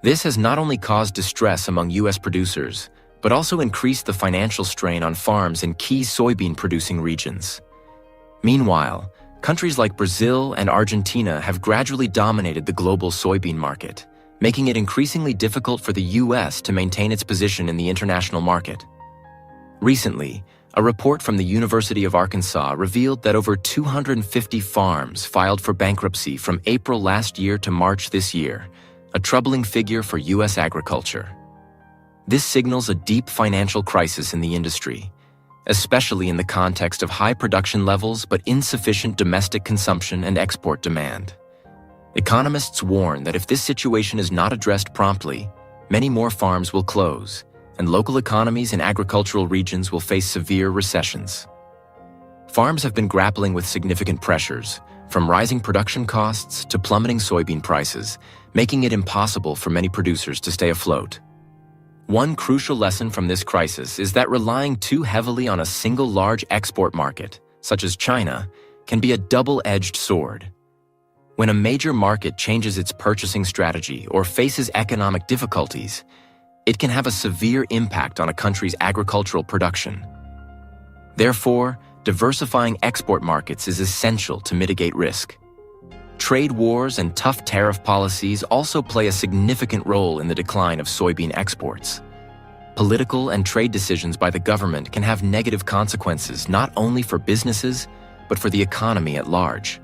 This has not only caused distress among U.S. producers, but also increased the financial strain on farms in key soybean-producing regions. Meanwhile, countries like Brazil and Argentina have gradually dominated the global soybean market, making it increasingly difficult for the U.S. to maintain its position in the international market. Recently, a report from the University of Arkansas revealed that over 250 farms filed for bankruptcy from April last year to March this year, a troubling figure for U.S. agriculture. This signals a deep financial crisis in the industry, especially in the context of high production levels but insufficient domestic consumption and export demand. Economists warn that if this situation is not addressed promptly, many more farms will close, and local economies in agricultural regions will face severe recessions. Farms have been grappling with significant pressures, from rising production costs to plummeting soybean prices, making it impossible for many producers to stay afloat. One crucial lesson from this crisis is that relying too heavily on a single large export market, such as China, can be a double-edged sword. When a major market changes its purchasing strategy or faces economic difficulties, it can have a severe impact on a country's agricultural production. Therefore, diversifying export markets is essential to mitigate risk. Trade wars and tough tariff policies also play a significant role in the decline of soybean exports. Political and trade decisions by the government can have negative consequences not only for businesses, but for the economy at large.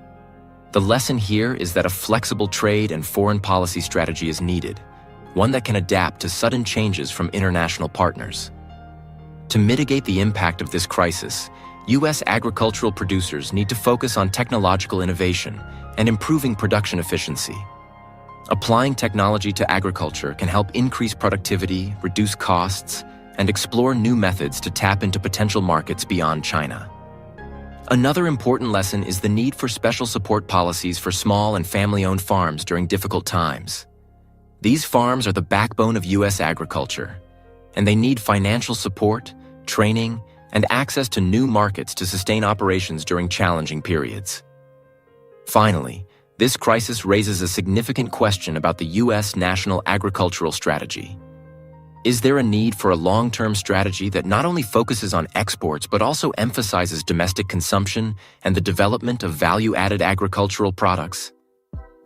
The lesson here is that a flexible trade and foreign policy strategy is needed, one that can adapt to sudden changes from international partners. To mitigate the impact of this crisis, U.S. agricultural producers need to focus on technological innovation and improving production efficiency. Applying technology to agriculture can help increase productivity, reduce costs, and explore new methods to tap into potential markets beyond China. Another important lesson is the need for special support policies for small and family-owned farms during difficult times. These farms are the backbone of U.S. agriculture, and they need financial support, training, and access to new markets to sustain operations during challenging periods. Finally, this crisis raises a significant question about the U.S. national agricultural strategy. Is there a need for a long-term strategy that not only focuses on exports but also emphasizes domestic consumption and the development of value-added agricultural products?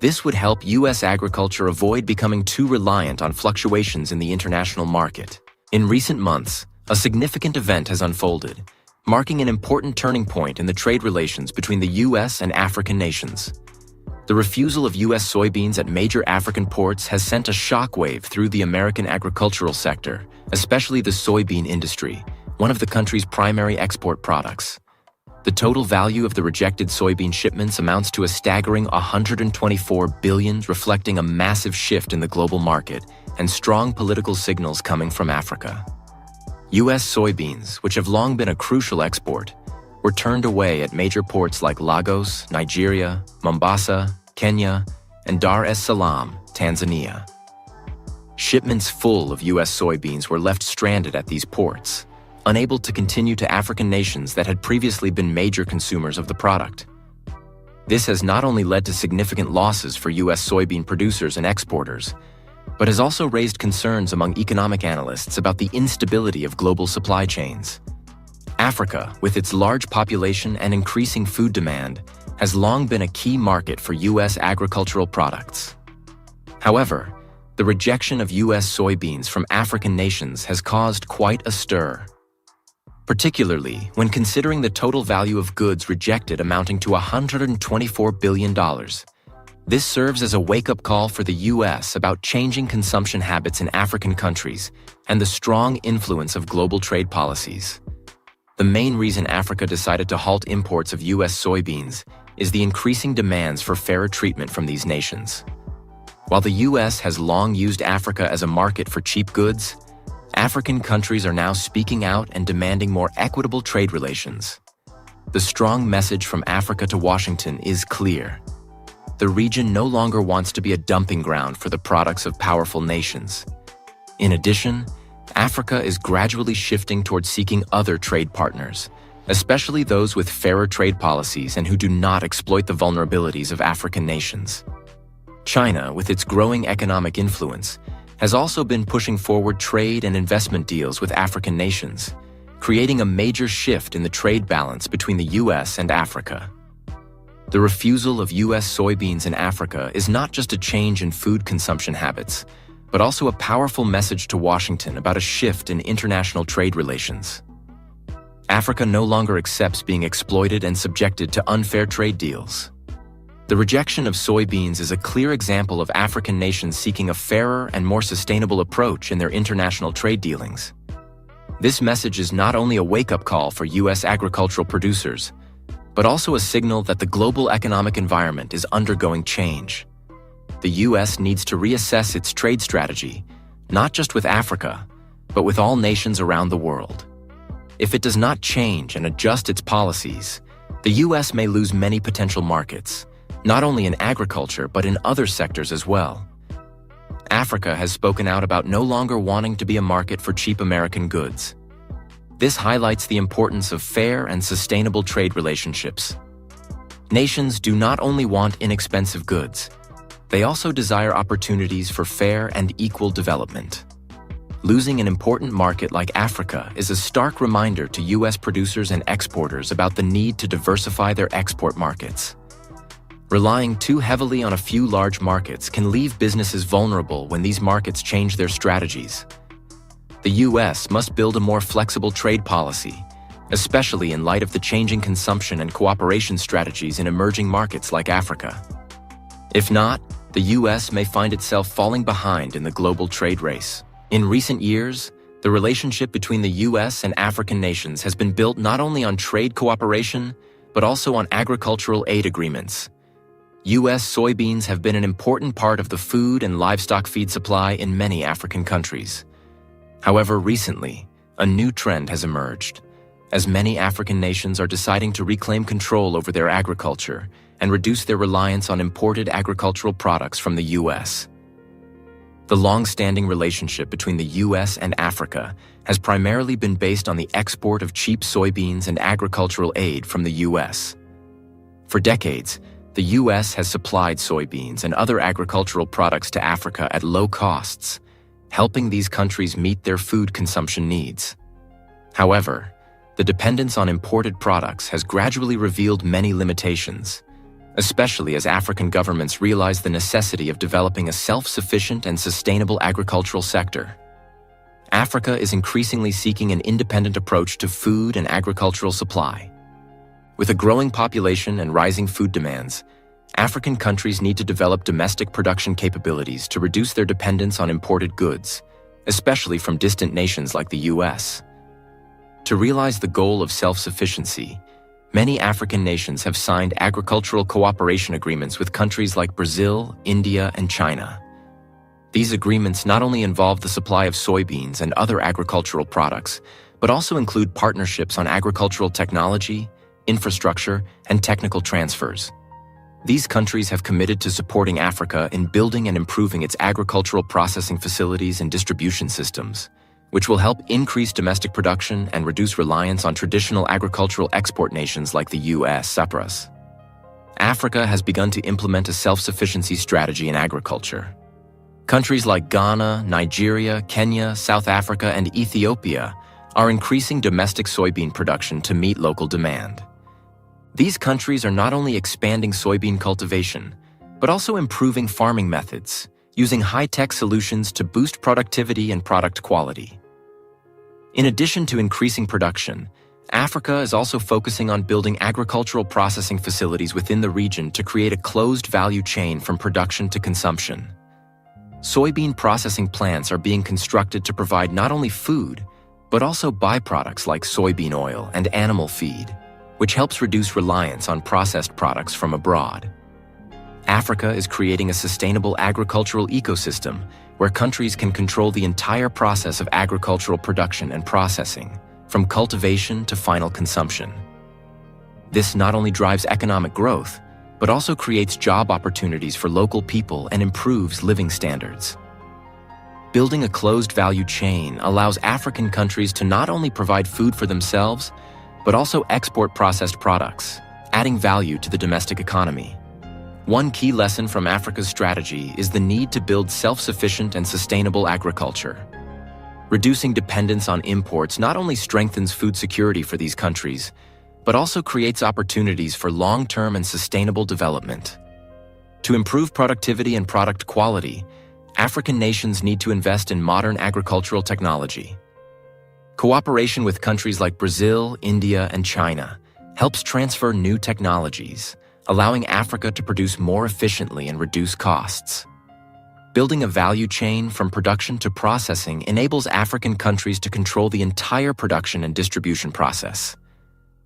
This would help U.S. agriculture avoid becoming too reliant on fluctuations in the international market. In recent months, a significant event has unfolded, marking an important turning point in the trade relations between the U.S. and African nations. The refusal of U.S. soybeans at major African ports has sent a shockwave through the American agricultural sector, especially the soybean industry, one of the country's primary export products. The total value of the rejected soybean shipments amounts to a staggering $124 billion, reflecting a massive shift in the global market and strong political signals coming from Africa. U.S. soybeans, which have long been a crucial export, were turned away at major ports like Lagos, Nigeria, Mombasa, Kenya, and Dar es Salaam, Tanzania. Shipments full of U.S. soybeans were left stranded at these ports, unable to continue to African nations that had previously been major consumers of the product. This has not only led to significant losses for U.S. soybean producers and exporters, but has also raised concerns among economic analysts about the instability of global supply chains. Africa, with its large population and increasing food demand, has long been a key market for U.S. agricultural products. However, the rejection of U.S. soybeans from African nations has caused quite a stir, particularly when considering the total value of goods rejected amounting to $124 billion. This serves as a wake-up call for the U.S. about changing consumption habits in African countries and the strong influence of global trade policies. The main reason Africa decided to halt imports of U.S. soybeans is the increasing demands for fairer treatment from these nations. While the U.S. has long used Africa as a market for cheap goods, African countries are now speaking out and demanding more equitable trade relations. The strong message from Africa to Washington is clear. The region no longer wants to be a dumping ground for the products of powerful nations. In addition, Africa is gradually shifting towards seeking other trade partners, especially those with fairer trade policies and who do not exploit the vulnerabilities of African nations. China, with its growing economic influence, has also been pushing forward trade and investment deals with African nations, creating a major shift in the trade balance between the U.S. and Africa. The refusal of U.S. soybeans in Africa is not just a change in food consumption habits, but also a powerful message to Washington about a shift in international trade relations. Africa no longer accepts being exploited and subjected to unfair trade deals. The rejection of soybeans is a clear example of African nations seeking a fairer and more sustainable approach in their international trade dealings. This message is not only a wake-up call for U.S. agricultural producers, but also a signal that the global economic environment is undergoing change. The U.S. needs to reassess its trade strategy, not just with Africa, but with all nations around the world. If it does not change and adjust its policies, the U.S. may lose many potential markets, not only in agriculture but in other sectors as well. Africa has spoken out about no longer wanting to be a market for cheap American goods. This highlights the importance of fair and sustainable trade relationships. Nations do not only want inexpensive goods, they also desire opportunities for fair and equal development. Losing an important market like Africa is a stark reminder to U.S. producers and exporters about the need to diversify their export markets. Relying too heavily on a few large markets can leave businesses vulnerable when these markets change their strategies. The U.S. must build a more flexible trade policy, especially in light of the changing consumption and cooperation strategies in emerging markets like Africa. If not, the U.S. may find itself falling behind in the global trade race. In recent years, the relationship between the U.S. and African nations has been built not only on trade cooperation, but also on agricultural aid agreements. U.S. soybeans have been an important part of the food and livestock feed supply in many African countries. However, recently, a new trend has emerged, as many African nations are deciding to reclaim control over their agriculture and reduce their reliance on imported agricultural products from the U.S. The long-standing relationship between the U.S. and Africa has primarily been based on the export of cheap soybeans and agricultural aid from the U.S. For decades, the U.S. has supplied soybeans and other agricultural products to Africa at low costs, helping these countries meet their food consumption needs. However, the dependence on imported products has gradually revealed many limitations, especially as African governments realize the necessity of developing a self-sufficient and sustainable agricultural sector. Africa is increasingly seeking an independent approach to food and agricultural supply. With a growing population and rising food demands, African countries need to develop domestic production capabilities to reduce their dependence on imported goods, especially from distant nations like the U.S. To realize the goal of self-sufficiency, many African nations have signed agricultural cooperation agreements with countries like Brazil, India, and China. These agreements not only involve the supply of soybeans and other agricultural products, but also include partnerships on agricultural technology, infrastructure, and technical transfers. These countries have committed to supporting Africa in building and improving its agricultural processing facilities and distribution systems, which will help increase domestic production and reduce reliance on traditional agricultural export nations like the U.S. Africa has begun to implement a self-sufficiency strategy in agriculture. Countries like Ghana, Nigeria, Kenya, South Africa, and Ethiopia are increasing domestic soybean production to meet local demand. These countries are not only expanding soybean cultivation, but also improving farming methods, using high-tech solutions to boost productivity and product quality. In addition to increasing production, Africa is also focusing on building agricultural processing facilities within the region to create a closed value chain from production to consumption. Soybean processing plants are being constructed to provide not only food, but also byproducts like soybean oil and animal feed, which helps reduce reliance on processed products from abroad. Africa is creating a sustainable agricultural ecosystem where countries can control the entire process of agricultural production and processing, from cultivation to final consumption. This not only drives economic growth, but also creates job opportunities for local people and improves living standards. Building a closed value chain allows African countries to not only provide food for themselves, but also export processed products, adding value to the domestic economy. One key lesson from Africa's strategy is the need to build self-sufficient and sustainable agriculture. Reducing dependence on imports not only strengthens food security for these countries, but also creates opportunities for long-term and sustainable development. To improve productivity and product quality, African nations need to invest in modern agricultural technology. Cooperation with countries like Brazil, India, and China helps transfer new technologies, allowing Africa to produce more efficiently and reduce costs. Building a value chain from production to processing enables African countries to control the entire production and distribution process.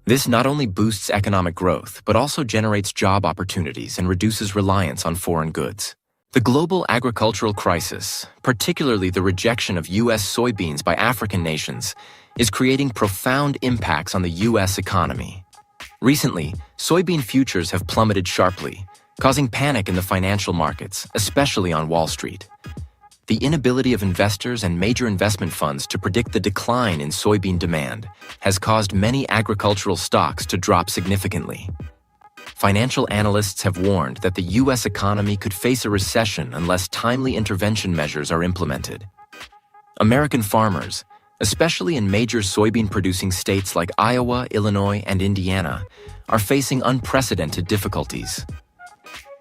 This not only boosts economic growth, but also generates job opportunities and reduces reliance on foreign goods. The global agricultural crisis, particularly the rejection of U.S. soybeans by African nations, is creating profound impacts on the U.S. economy. Recently, soybean futures have plummeted sharply, causing panic in the financial markets, especially on Wall Street. The inability of investors and major investment funds to predict the decline in soybean demand has caused many agricultural stocks to drop significantly. Financial analysts have warned that the U.S. economy could face a recession unless timely intervention measures are implemented. American farmers, especially in major soybean-producing states like Iowa, Illinois, and Indiana, are facing unprecedented difficulties.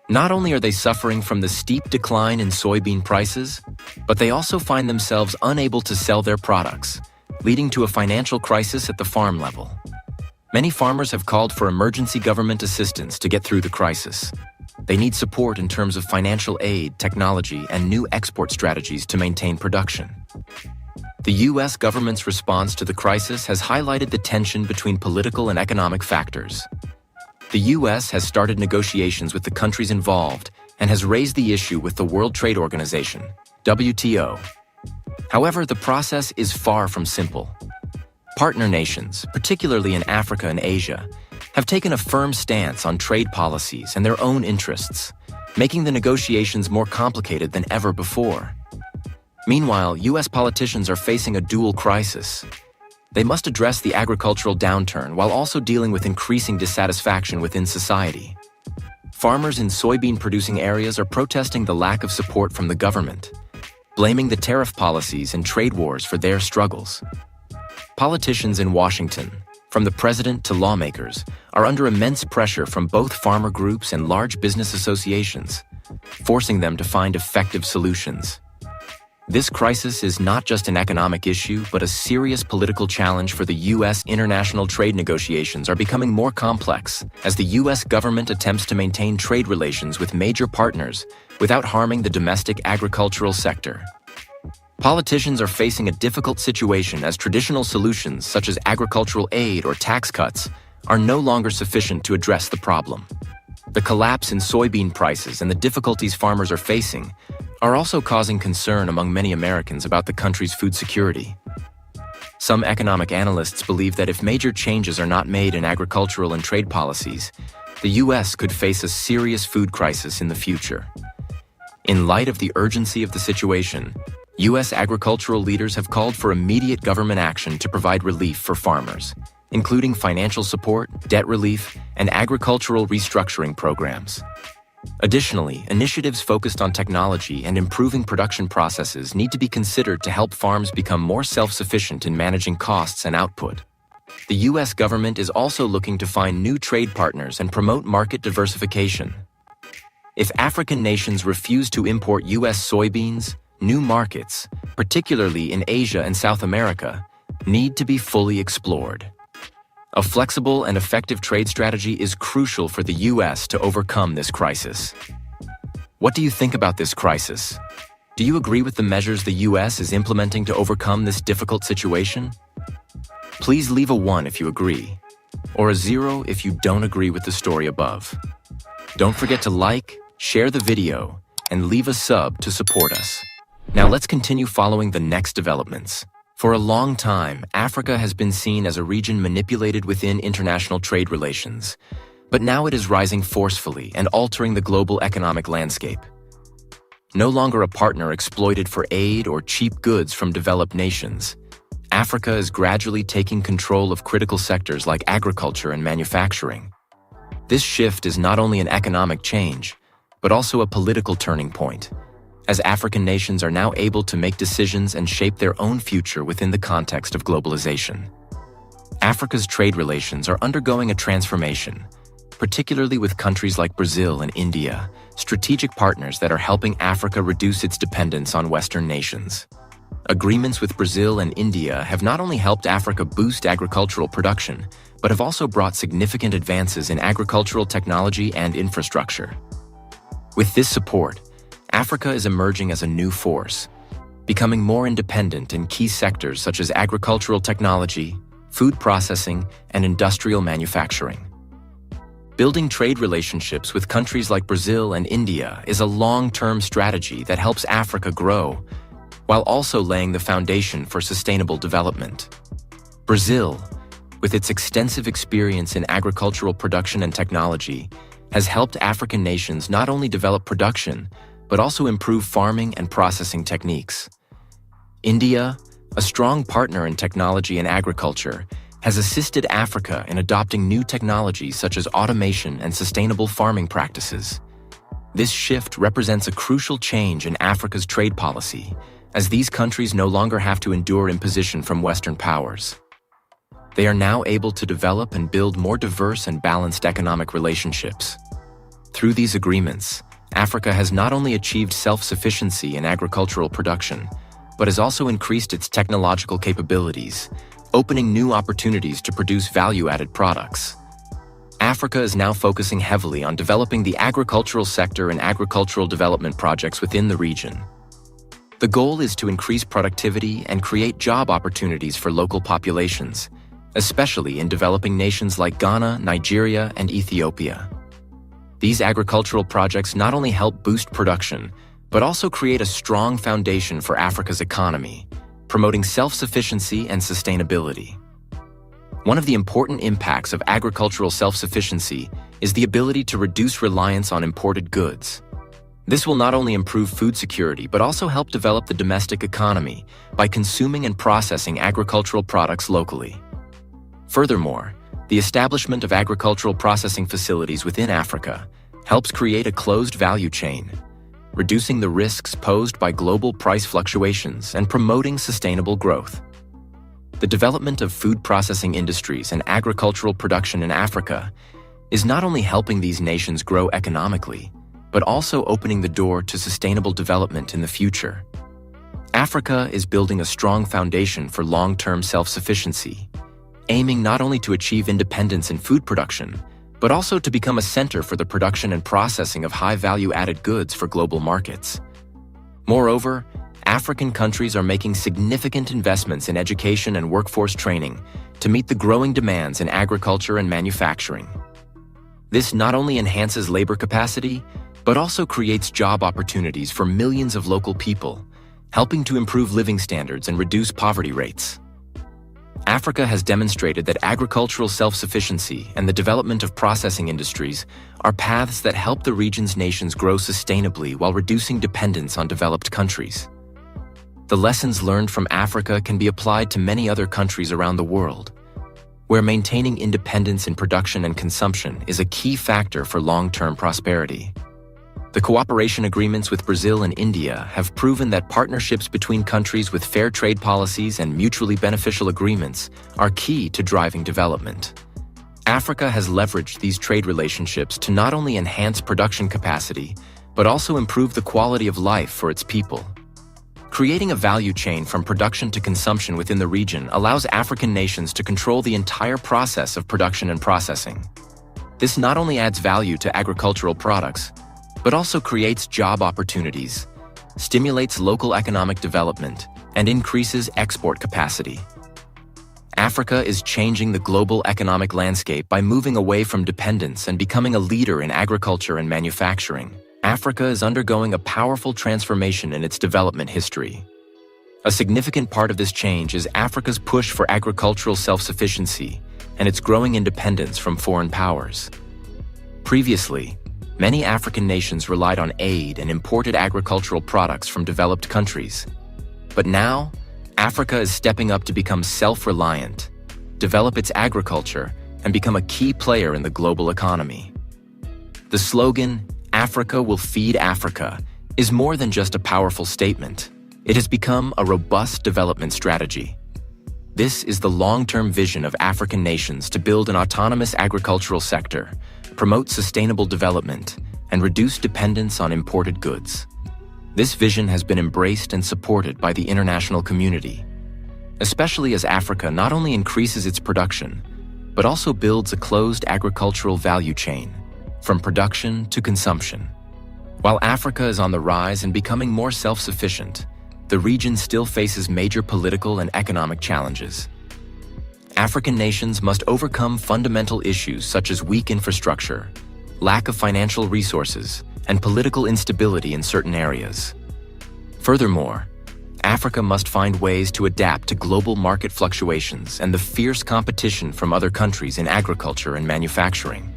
Not only are they suffering from the steep decline in soybean prices, but they also find themselves unable to sell their products, leading to a financial crisis at the farm level. Many farmers have called for emergency government assistance to get through the crisis. They need support in terms of financial aid, technology, and new export strategies to maintain production. The U.S. government's response to the crisis has highlighted the tension between political and economic factors. The U.S. has started negotiations with the countries involved and has raised the issue with the World Trade Organization, WTO. However, the process is far from simple. Partner nations, particularly in Africa and Asia, have taken a firm stance on trade policies and their own interests, making the negotiations more complicated than ever before. Meanwhile, U.S. politicians are facing a dual crisis. They must address the agricultural downturn while also dealing with increasing dissatisfaction within society. Farmers in soybean-producing areas are protesting the lack of support from the government, blaming the tariff policies and trade wars for their struggles. Politicians in Washington, from the president to lawmakers, are under immense pressure from both farmer groups and large business associations, forcing them to find effective solutions. This crisis is not just an economic issue, but a serious political challenge for the U.S. International trade negotiations are becoming more complex as the U.S. government attempts to maintain trade relations with major partners without harming the domestic agricultural sector. Politicians are facing a difficult situation as traditional solutions such as agricultural aid or tax cuts are no longer sufficient to address the problem. The collapse in soybean prices and the difficulties farmers are facing are also causing concern among many Americans about the country's food security. Some economic analysts believe that if major changes are not made in agricultural and trade policies, the U.S. could face a serious food crisis in the future. In light of the urgency of the situation, U.S. agricultural leaders have called for immediate government action to provide relief for farmers, including financial support, debt relief, and agricultural restructuring programs. Additionally, initiatives focused on technology and improving production processes need to be considered to help farms become more self-sufficient in managing costs and output. The U.S. government is also looking to find new trade partners and promote market diversification. If African nations refuse to import U.S. soybeans, new markets, particularly in Asia and South America, need to be fully explored. A flexible and effective trade strategy is crucial for the U.S. to overcome this crisis. What do you think about this crisis? Do you agree with the measures the U.S. is implementing to overcome this difficult situation? Please leave a 1 if you agree, or a 0 if you don't agree with the story above. Don't forget to like, share the video, and leave a sub to support us. Now let's continue following the next developments. For a long time, Africa has been seen as a region manipulated within international trade relations, but now it is rising forcefully and altering the global economic landscape. No longer a partner exploited for aid or cheap goods from developed nations, Africa is gradually taking control of critical sectors like agriculture and manufacturing. This shift is not only an economic change, but also a political turning point, as African nations are now able to make decisions and shape their own future within the context of globalization. Africa's trade relations are undergoing a transformation, particularly with countries like Brazil and India, strategic partners that are helping Africa reduce its dependence on Western nations. Agreements with Brazil and India have not only helped Africa boost agricultural production, but have also brought significant advances in agricultural technology and infrastructure. With this support, Africa is emerging as a new force, becoming more independent in key sectors such as agricultural technology, food processing, and industrial manufacturing. Building trade relationships with countries like Brazil and India is a long-term strategy that helps Africa grow, while also laying the foundation for sustainable development. Brazil, with its extensive experience in agricultural production and technology, has helped African nations not only develop production, but also improve farming and processing techniques. India, a strong partner in technology and agriculture, has assisted Africa in adopting new technologies such as automation and sustainable farming practices. This shift represents a crucial change in Africa's trade policy, as these countries no longer have to endure imposition from Western powers. They are now able to develop and build more diverse and balanced economic relationships. Through these agreements, Africa has not only achieved self-sufficiency in agricultural production, but has also increased its technological capabilities, opening new opportunities to produce value-added products. Africa is now focusing heavily on developing the agricultural sector and agricultural development projects within the region. The goal is to increase productivity and create job opportunities for local populations, especially in developing nations like Ghana, Nigeria, and Ethiopia. These agricultural projects not only help boost production, but also create a strong foundation for Africa's economy, promoting self-sufficiency and sustainability. One of the important impacts of agricultural self-sufficiency is the ability to reduce reliance on imported goods. This will not only improve food security, but also help develop the domestic economy by consuming and processing agricultural products locally. Furthermore, the establishment of agricultural processing facilities within Africa helps create a closed value chain, reducing the risks posed by global price fluctuations and promoting sustainable growth. The development of food processing industries and agricultural production in Africa is not only helping these nations grow economically, but also opening the door to sustainable development in the future. Africa is building a strong foundation for long-term self-sufficiency, aiming not only to achieve independence in food production, but also to become a center for the production and processing of high-value-added goods for global markets. Moreover, African countries are making significant investments in education and workforce training to meet the growing demands in agriculture and manufacturing. This not only enhances labor capacity, but also creates job opportunities for millions of local people, helping to improve living standards and reduce poverty rates. Africa has demonstrated that agricultural self-sufficiency and the development of processing industries are paths that help the region's nations grow sustainably while reducing dependence on developed countries. The lessons learned from Africa can be applied to many other countries around the world, where maintaining independence in production and consumption is a key factor for long-term prosperity. The cooperation agreements with Brazil and India have proven that partnerships between countries with fair trade policies and mutually beneficial agreements are key to driving development. Africa has leveraged these trade relationships to not only enhance production capacity, but also improve the quality of life for its people. Creating a value chain from production to consumption within the region allows African nations to control the entire process of production and processing. This not only adds value to agricultural products, but also creates job opportunities, stimulates local economic development, and increases export capacity. Africa is changing the global economic landscape by moving away from dependence and becoming a leader in agriculture and manufacturing. Africa is undergoing a powerful transformation in its development history. A significant part of this change is Africa's push for agricultural self-sufficiency and its growing independence from foreign powers. Previously, many African nations relied on aid and imported agricultural products from developed countries. But now, Africa is stepping up to become self-reliant, develop its agriculture, and become a key player in the global economy. The slogan, "Africa will feed Africa," is more than just a powerful statement. It has become a robust development strategy. This is the long-term vision of African nations to build an autonomous agricultural sector, promote sustainable development, and reduce dependence on imported goods. This vision has been embraced and supported by the international community, especially as Africa not only increases its production, but also builds a closed agricultural value chain, from production to consumption. While Africa is on the rise and becoming more self-sufficient, the region still faces major political and economic challenges. African nations must overcome fundamental issues such as weak infrastructure, lack of financial resources, and political instability in certain areas. Furthermore, Africa must find ways to adapt to global market fluctuations and the fierce competition from other countries in agriculture and manufacturing.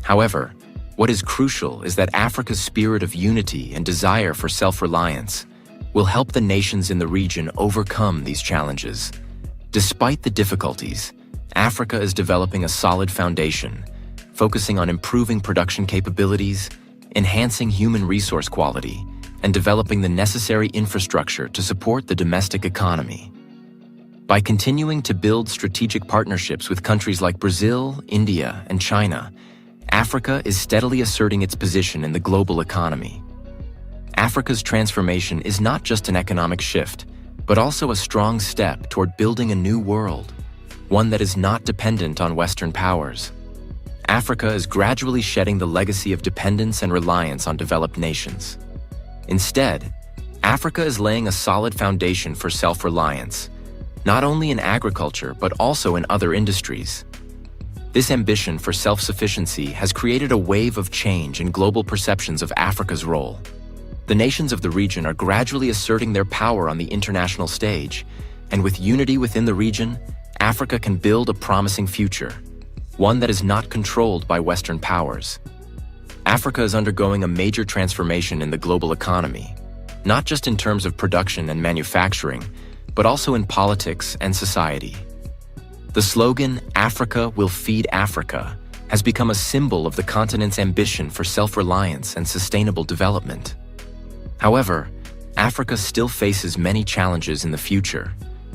However, what is crucial is that Africa's spirit of unity and desire for self-reliance will help the nations in the region overcome these challenges. Despite the difficulties, Africa is developing a solid foundation, focusing on improving production capabilities, enhancing human resource quality, and developing the necessary infrastructure to support the domestic economy. By continuing to build strategic partnerships with countries like Brazil, India, and China, Africa is steadily asserting its position in the global economy. Africa's transformation is not just an economic shift, but also a strong step toward building a new world, one that is not dependent on Western powers. Africa is gradually shedding the legacy of dependence and reliance on developed nations. Instead, Africa is laying a solid foundation for self-reliance, not only in agriculture but also in other industries. This ambition for self-sufficiency has created a wave of change in global perceptions of Africa's role. The nations of the region are gradually asserting their power on the international stage, and with unity within the region, Africa can build a promising future, one that is not controlled by Western powers. Africa is undergoing a major transformation in the global economy, not just in terms of production and manufacturing, but also in politics and society. The slogan, "Africa will feed Africa," has become a symbol of the continent's ambition for self-reliance and sustainable development. However, Africa still faces many challenges in the future,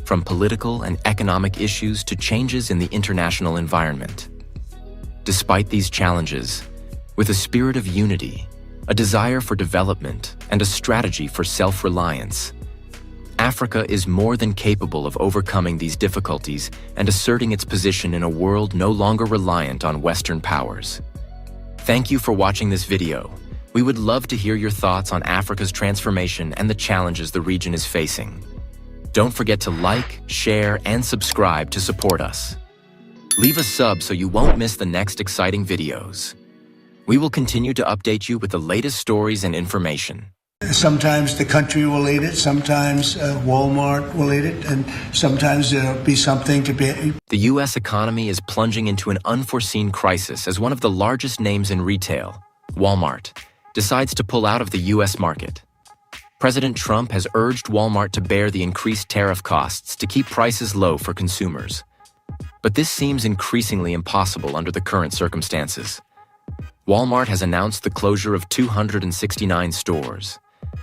from political and economic issues to changes in the international environment. Despite these challenges, with a spirit of unity, a desire for development, and a strategy for self-reliance, Africa is more than capable of overcoming these difficulties and asserting its position in a world no longer reliant on Western powers. Thank you for watching this video. We would love to hear your thoughts on Africa's transformation and the challenges the region is facing. Don't forget to like, share, and subscribe to support us. Leave a sub so you won't miss the next exciting videos. We will continue to update you with the latest stories and information. Sometimes the country will eat it, sometimes Walmart will eat it, and sometimes there'll be something to be... The U.S. economy is plunging into an unforeseen crisis as one of the largest names in retail, Walmart, decides to pull out of the U.S. market. President Trump has urged Walmart to bear the increased tariff costs to keep prices low for consumers. But this seems increasingly impossible under the current circumstances. Walmart has announced the closure of 269 stores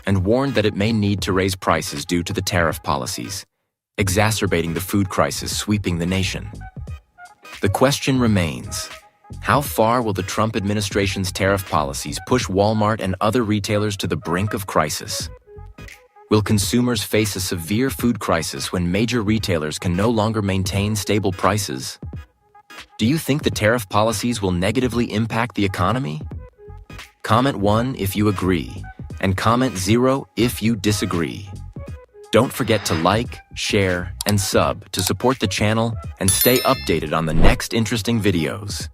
and warned that it may need to raise prices due to the tariff policies, exacerbating the food crisis sweeping the nation. The question remains, how far will the Trump administration's tariff policies push Walmart and other retailers to the brink of crisis? Will consumers face a severe food crisis when major retailers can no longer maintain stable prices? Do you think the tariff policies will negatively impact the economy? Comment 1 if you agree, and comment 0 if you disagree. Don't forget to like, share, and sub to support the channel and stay updated on the next interesting videos.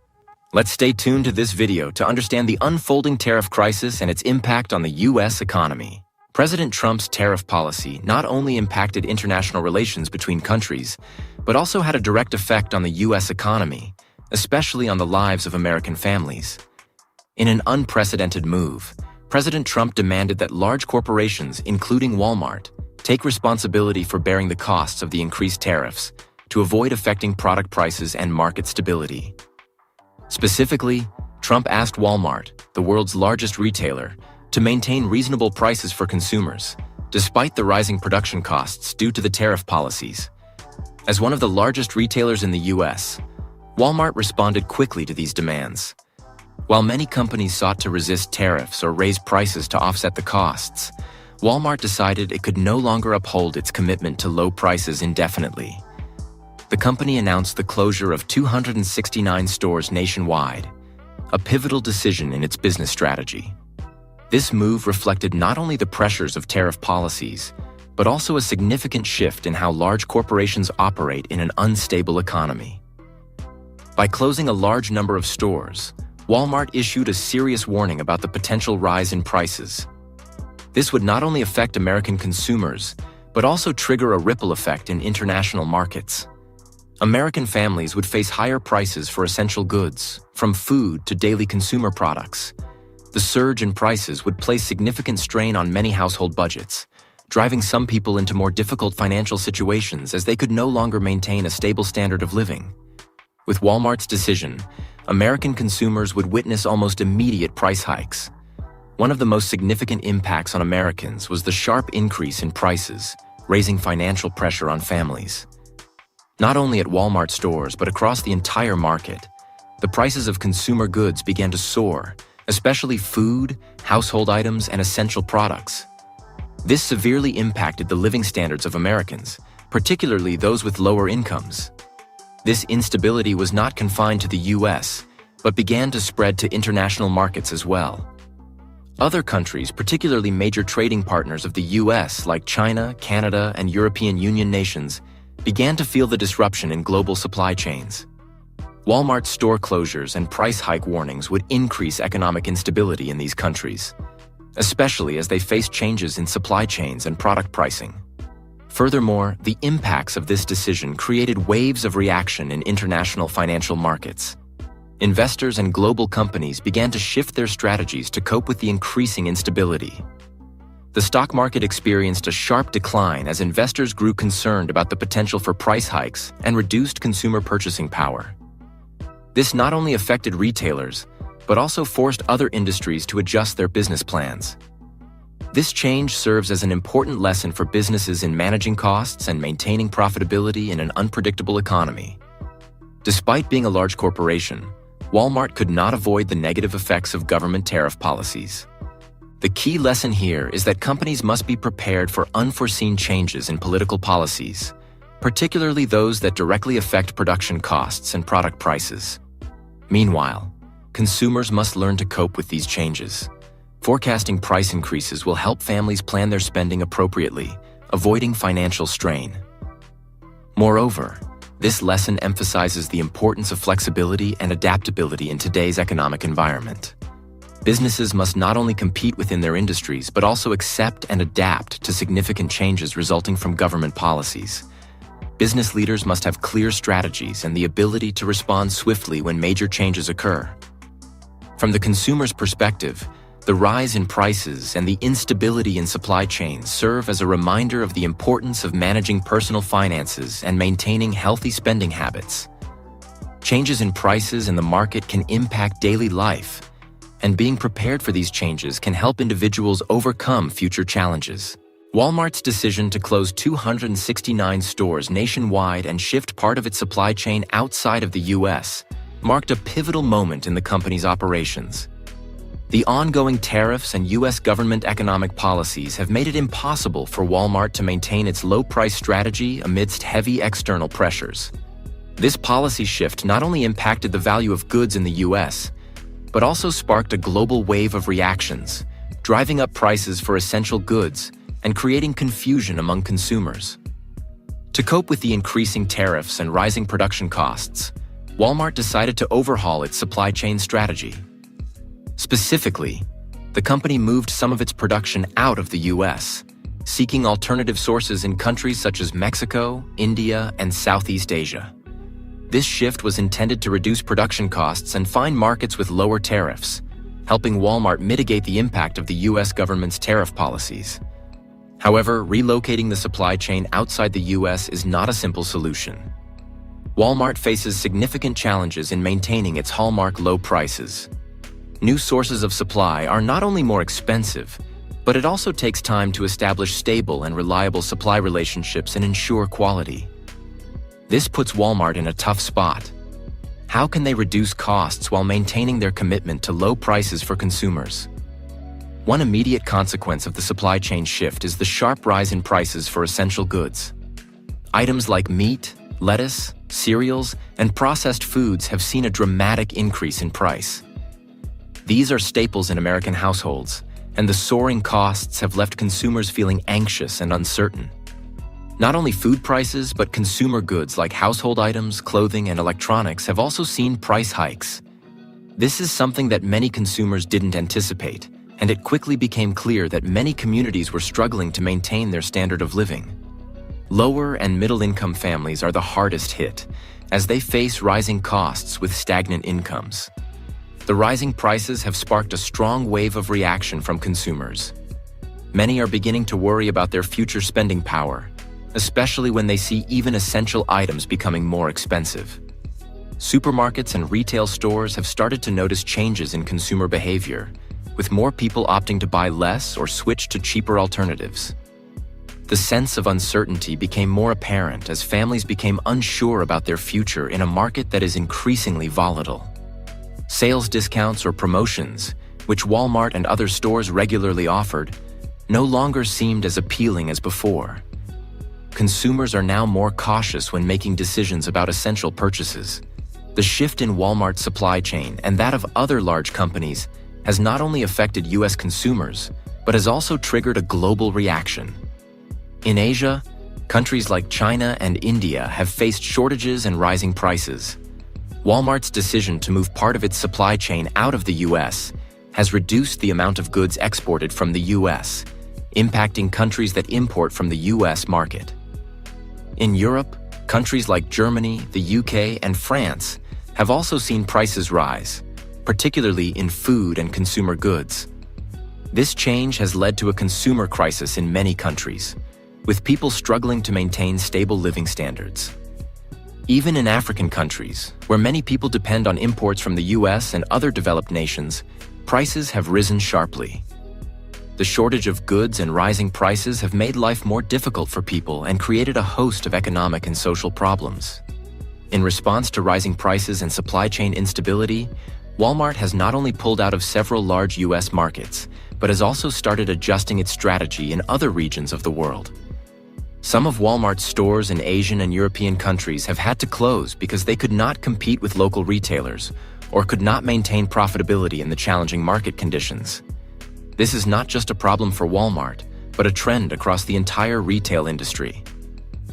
Let's stay tuned to this video to understand the unfolding tariff crisis and its impact on the U.S. economy. President Trump's tariff policy not only impacted international relations between countries, but also had a direct effect on the U.S. economy, especially on the lives of American families. In an unprecedented move, President Trump demanded that large corporations, including Walmart, take responsibility for bearing the costs of the increased tariffs to avoid affecting product prices and market stability. Specifically, Trump asked Walmart, the world's largest retailer, to maintain reasonable prices for consumers, despite the rising production costs due to the tariff policies. As one of the largest retailers in the U.S., Walmart responded quickly to these demands. While many companies sought to resist tariffs or raise prices to offset the costs, Walmart decided it could no longer uphold its commitment to low prices indefinitely. The company announced the closure of 269 stores nationwide, a pivotal decision in its business strategy. This move reflected not only the pressures of tariff policies, but also a significant shift in how large corporations operate in an unstable economy. By closing a large number of stores, Walmart issued a serious warning about the potential rise in prices. This would not only affect American consumers, but also trigger a ripple effect in international markets. American families would face higher prices for essential goods, from food to daily consumer products. The surge in prices would place significant strain on many household budgets, driving some people into more difficult financial situations as they could no longer maintain a stable standard of living. With Walmart's decision, American consumers would witness almost immediate price hikes. One of the most significant impacts on Americans was the sharp increase in prices, raising financial pressure on families. Not only at Walmart stores, but across the entire market, the prices of consumer goods began to soar, especially food, household items, and essential products. This severely impacted the living standards of Americans, particularly those with lower incomes. This instability was not confined to the U.S., but began to spread to international markets as well. Other countries, particularly major trading partners of the U.S. like China, Canada, and European Union nations, began to feel the disruption in global supply chains. Walmart's store closures and price hike warnings would increase economic instability in these countries, especially as they faced changes in supply chains and product pricing. Furthermore, the impacts of this decision created waves of reaction in international financial markets. Investors and global companies began to shift their strategies to cope with the increasing instability. The stock market experienced a sharp decline as investors grew concerned about the potential for price hikes and reduced consumer purchasing power. This not only affected retailers, but also forced other industries to adjust their business plans. This change serves as an important lesson for businesses in managing costs and maintaining profitability in an unpredictable economy. Despite being a large corporation, Walmart could not avoid the negative effects of government tariff policies. The key lesson here is that companies must be prepared for unforeseen changes in political policies, particularly those that directly affect production costs and product prices. Meanwhile, consumers must learn to cope with these changes. Forecasting price increases will help families plan their spending appropriately, avoiding financial strain. Moreover, this lesson emphasizes the importance of flexibility and adaptability in today's economic environment. Businesses must not only compete within their industries, but also accept and adapt to significant changes resulting from government policies. Business leaders must have clear strategies and the ability to respond swiftly when major changes occur. From the consumer's perspective, the rise in prices and the instability in supply chains serve as a reminder of the importance of managing personal finances and maintaining healthy spending habits. Changes in prices in the market can impact daily life, and being prepared for these changes can help individuals overcome future challenges. Walmart's decision to close 269 stores nationwide and shift part of its supply chain outside of the U.S. marked a pivotal moment in the company's operations. The ongoing tariffs and U.S. government economic policies have made it impossible for Walmart to maintain its low-price strategy amidst heavy external pressures. This policy shift not only impacted the value of goods in the U.S., but also sparked a global wave of reactions, driving up prices for essential goods and creating confusion among consumers. To cope with the increasing tariffs and rising production costs, Walmart decided to overhaul its supply chain strategy. Specifically, the company moved some of its production out of the U.S., seeking alternative sources in countries such as Mexico, India, and Southeast Asia. This shift was intended to reduce production costs and find markets with lower tariffs, helping Walmart mitigate the impact of the U.S. government's tariff policies. However, relocating the supply chain outside the U.S. is not a simple solution. Walmart faces significant challenges in maintaining its hallmark low prices. New sources of supply are not only more expensive, but it also takes time to establish stable and reliable supply relationships and ensure quality. This puts Walmart in a tough spot. How can they reduce costs while maintaining their commitment to low prices for consumers? One immediate consequence of the supply chain shift is the sharp rise in prices for essential goods. Items like meat, lettuce, cereals, and processed foods have seen a dramatic increase in price. These are staples in American households, and the soaring costs have left consumers feeling anxious and uncertain. Not only food prices, but consumer goods like household items, clothing, and electronics have also seen price hikes. This is something that many consumers didn't anticipate, and it quickly became clear that many communities were struggling to maintain their standard of living. Lower and middle-income families are the hardest hit, as they face rising costs with stagnant incomes. The rising prices have sparked a strong wave of reaction from consumers. Many are beginning to worry about their future spending power, especially when they see even essential items becoming more expensive. Supermarkets and retail stores have started to notice changes in consumer behavior, with more people opting to buy less or switch to cheaper alternatives. The sense of uncertainty became more apparent as families became unsure about their future in a market that is increasingly volatile. Sales discounts or promotions, which Walmart and other stores regularly offered, no longer seemed as appealing as before. Consumers are now more cautious when making decisions about essential purchases. The shift in Walmart's supply chain and that of other large companies has not only affected U.S. consumers, but has also triggered a global reaction. In Asia, countries like China and India have faced shortages and rising prices. Walmart's decision to move part of its supply chain out of the U.S. has reduced the amount of goods exported from the U.S., impacting countries that import from the U.S. market. In Europe, countries like Germany, the UK, and France have also seen prices rise, particularly in food and consumer goods. This change has led to a consumer crisis in many countries, with people struggling to maintain stable living standards. Even in African countries, where many people depend on imports from the US and other developed nations, prices have risen sharply. The shortage of goods and rising prices have made life more difficult for people and created a host of economic and social problems. In response to rising prices and supply chain instability, Walmart has not only pulled out of several large US markets, but has also started adjusting its strategy in other regions of the world. Some of Walmart's stores in Asian and European countries have had to close because they could not compete with local retailers or could not maintain profitability in the challenging market conditions. This is not just a problem for Walmart, but a trend across the entire retail industry.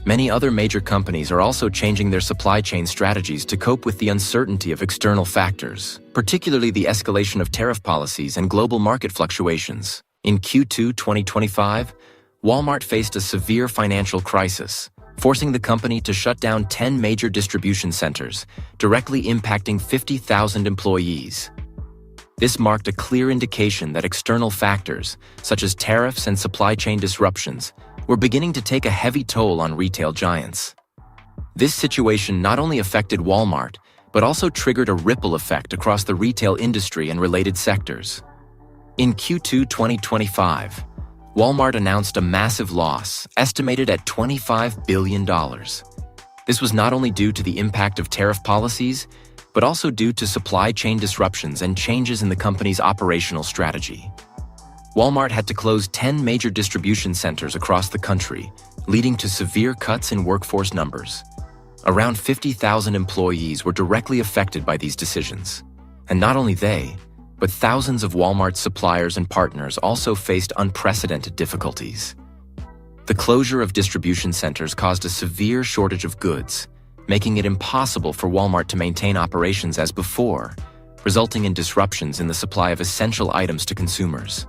Many other major companies are also changing their supply chain strategies to cope with the uncertainty of external factors, particularly the escalation of tariff policies and global market fluctuations. In Q2 2025, Walmart faced a severe financial crisis, forcing the company to shut down 10 major distribution centers, directly impacting 50,000 employees. This marked a clear indication that external factors, such as tariffs and supply chain disruptions, were beginning to take a heavy toll on retail giants. This situation not only affected Walmart, but also triggered a ripple effect across the retail industry and related sectors. In Q2 2025, Walmart announced a massive loss, estimated at $25 billion. This was not only due to the impact of tariff policies, but also due to supply chain disruptions and changes in the company's operational strategy. Walmart had to close 10 major distribution centers across the country, leading to severe cuts in workforce numbers. Around 50,000 employees were directly affected by these decisions. And not only they, but thousands of Walmart's suppliers and partners also faced unprecedented difficulties. The closure of distribution centers caused a severe shortage of goods, making it impossible for Walmart to maintain operations as before, resulting in disruptions in the supply of essential items to consumers.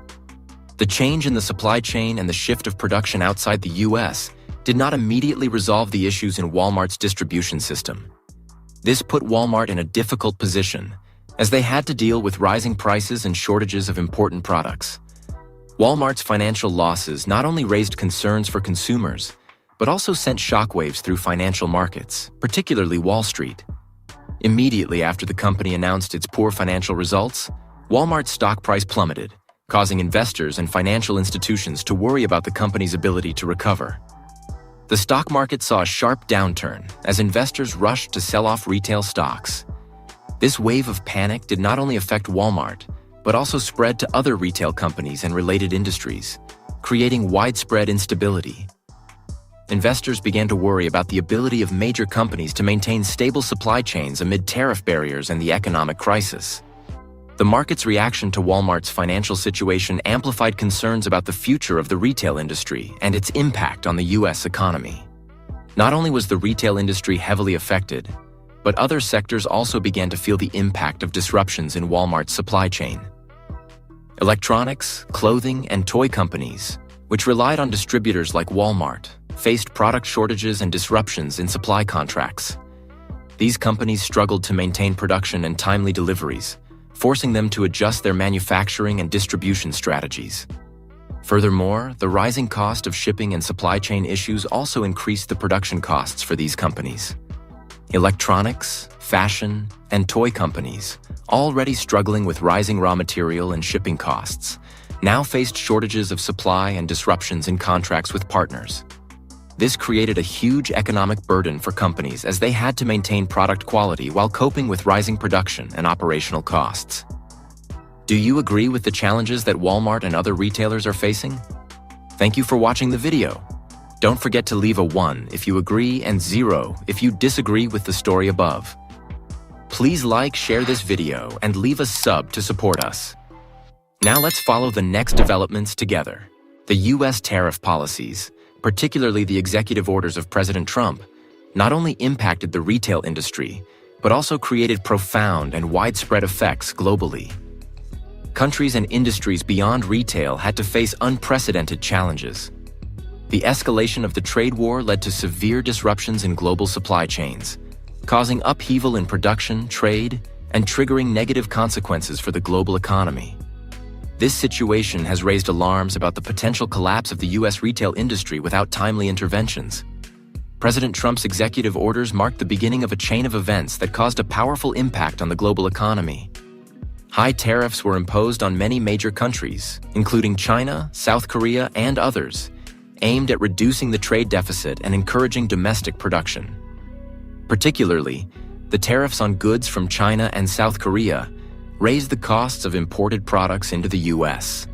The change in the supply chain and the shift of production outside the US did not immediately resolve the issues in Walmart's distribution system. This put Walmart in a difficult position, as they had to deal with rising prices and shortages of important products. Walmart's financial losses not only raised concerns for consumers, but also sent shockwaves through financial markets, particularly Wall Street. Immediately after the company announced its poor financial results, Walmart's stock price plummeted, causing investors and financial institutions to worry about the company's ability to recover. The stock market saw a sharp downturn as investors rushed to sell off retail stocks. This wave of panic did not only affect Walmart, but also spread to other retail companies and related industries, creating widespread instability. Investors began to worry about the ability of major companies to maintain stable supply chains amid tariff barriers and the economic crisis. The market's reaction to Walmart's financial situation amplified concerns about the future of the retail industry and its impact on the U.S. economy. Not only was the retail industry heavily affected, but other sectors also began to feel the impact of disruptions in Walmart's supply chain. Electronics, clothing, and toy companies, which relied on distributors like Walmart, faced product shortages and disruptions in supply contracts. These companies struggled to maintain production and timely deliveries, forcing them to adjust their manufacturing and distribution strategies. Furthermore, the rising cost of shipping and supply chain issues also increased the production costs for these companies. Electronics, fashion, and toy companies, already struggling with rising raw material and shipping costs, now faced shortages of supply and disruptions in contracts with partners. This created a huge economic burden for companies as they had to maintain product quality while coping with rising production and operational costs. Do you agree with the challenges that Walmart and other retailers are facing? Thank you for watching the video. Don't forget to leave a 1 if you agree and 0 if you disagree with the story above. Please like, share this video, and leave a sub to support us. Now let's follow the next developments together. The U.S. tariff policies, particularly the executive orders of President Trump, not only impacted the retail industry, but also created profound and widespread effects globally. Countries and industries beyond retail had to face unprecedented challenges. The escalation of the trade war led to severe disruptions in global supply chains, causing upheaval in production, trade, and triggering negative consequences for the global economy. This situation has raised alarms about the potential collapse of the U.S. retail industry without timely interventions. President Trump's executive orders marked the beginning of a chain of events that caused a powerful impact on the global economy. High tariffs were imposed on many major countries, including China, South Korea, and others, aimed at reducing the trade deficit and encouraging domestic production. Particularly, the tariffs on goods from China and South Korea raised the costs of imported products into the U.S.,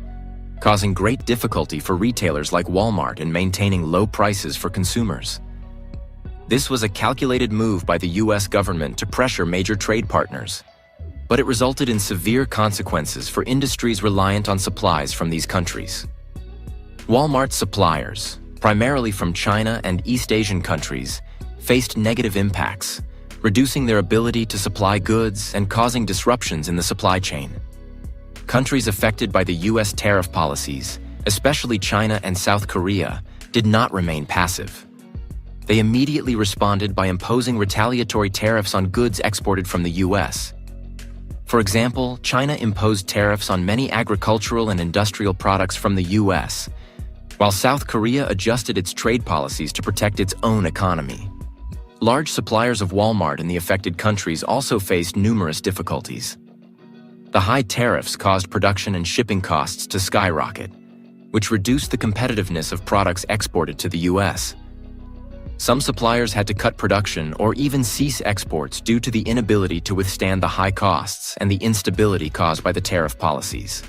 causing great difficulty for retailers like Walmart in maintaining low prices for consumers. This was a calculated move by the U.S. government to pressure major trade partners, but it resulted in severe consequences for industries reliant on supplies from these countries. Walmart's suppliers, primarily from China and East Asian countries, faced negative impacts, reducing their ability to supply goods and causing disruptions in the supply chain. Countries affected by the U.S. tariff policies, especially China and South Korea, did not remain passive. They immediately responded by imposing retaliatory tariffs on goods exported from the U.S. For example, China imposed tariffs on many agricultural and industrial products from the U.S., while South Korea adjusted its trade policies to protect its own economy. Large suppliers of Walmart in the affected countries also faced numerous difficulties. The high tariffs caused production and shipping costs to skyrocket, which reduced the competitiveness of products exported to the U.S. Some suppliers had to cut production or even cease exports due to the inability to withstand the high costs and the instability caused by the tariff policies.